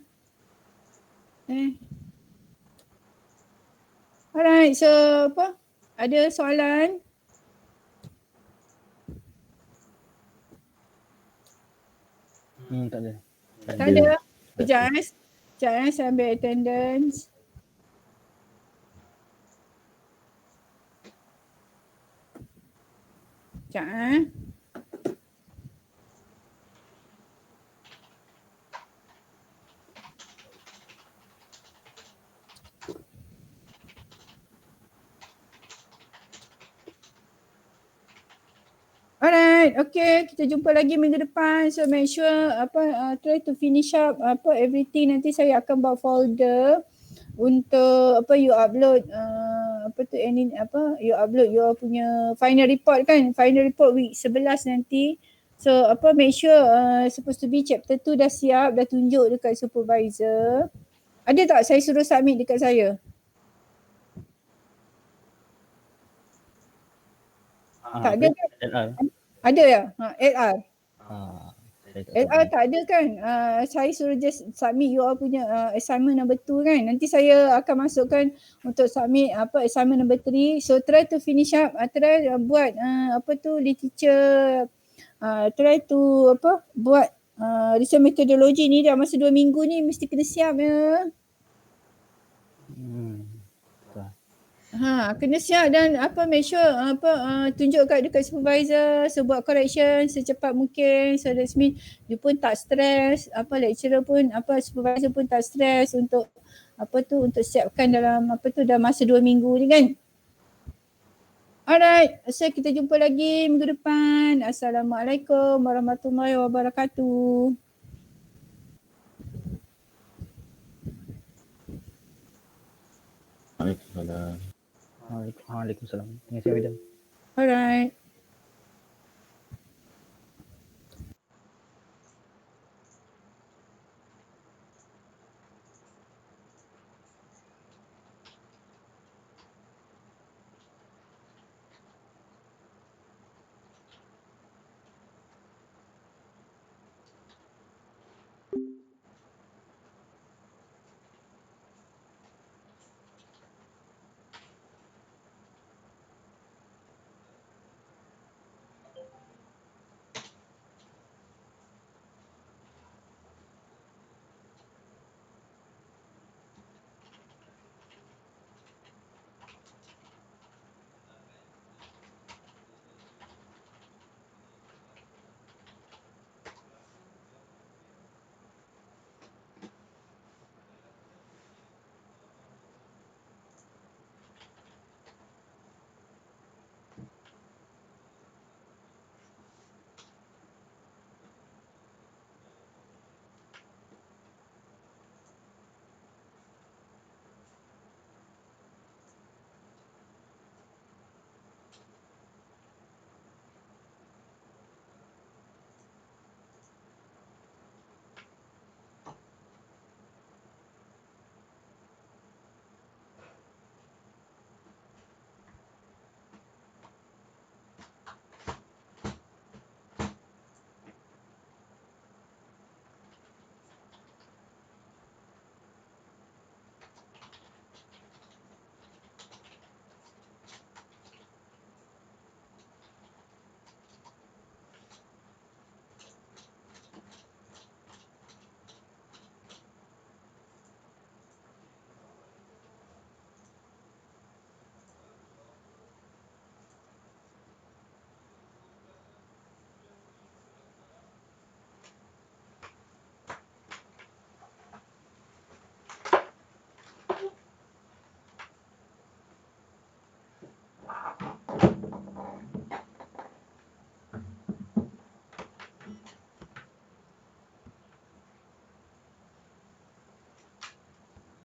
Alright, so Ada soalan? Tak ada. Tak ada. Sekejap saya ambil attendance. Sekejap Alright, okay, kita jumpa lagi minggu depan. So make sure try to finish up everything. Nanti saya akan buat folder untuk you upload you upload your punya final report kan. Final report week 11 nanti. So make sure supposed to be chapter 2 dah siap, dah tunjuk dekat supervisor. Ada tak saya suruh submit dekat saya? Tak ada kan? Ada ya? LR. LR tak ada kan? Saya suruh just submit you all punya assignment number 2 kan. Nanti saya akan masukkan untuk submit assignment number 3. So try to finish up, try buat literature, try to buat research methodology ni dah masa 2 minggu ni mesti kena siap ya. Kena siap dan make sure tunjuk dekat supervisor, so buat correction secepat mungkin, so that means you pun tak stress, lecturer pun supervisor pun tak stress untuk untuk siapkan dalam dah masa 2 minggu ni kan. Alright, so kita jumpa lagi minggu depan. Assalamualaikum warahmatullahi wabarakatuh. Waalaikumsalam. Terima kasih, Madam. Alright.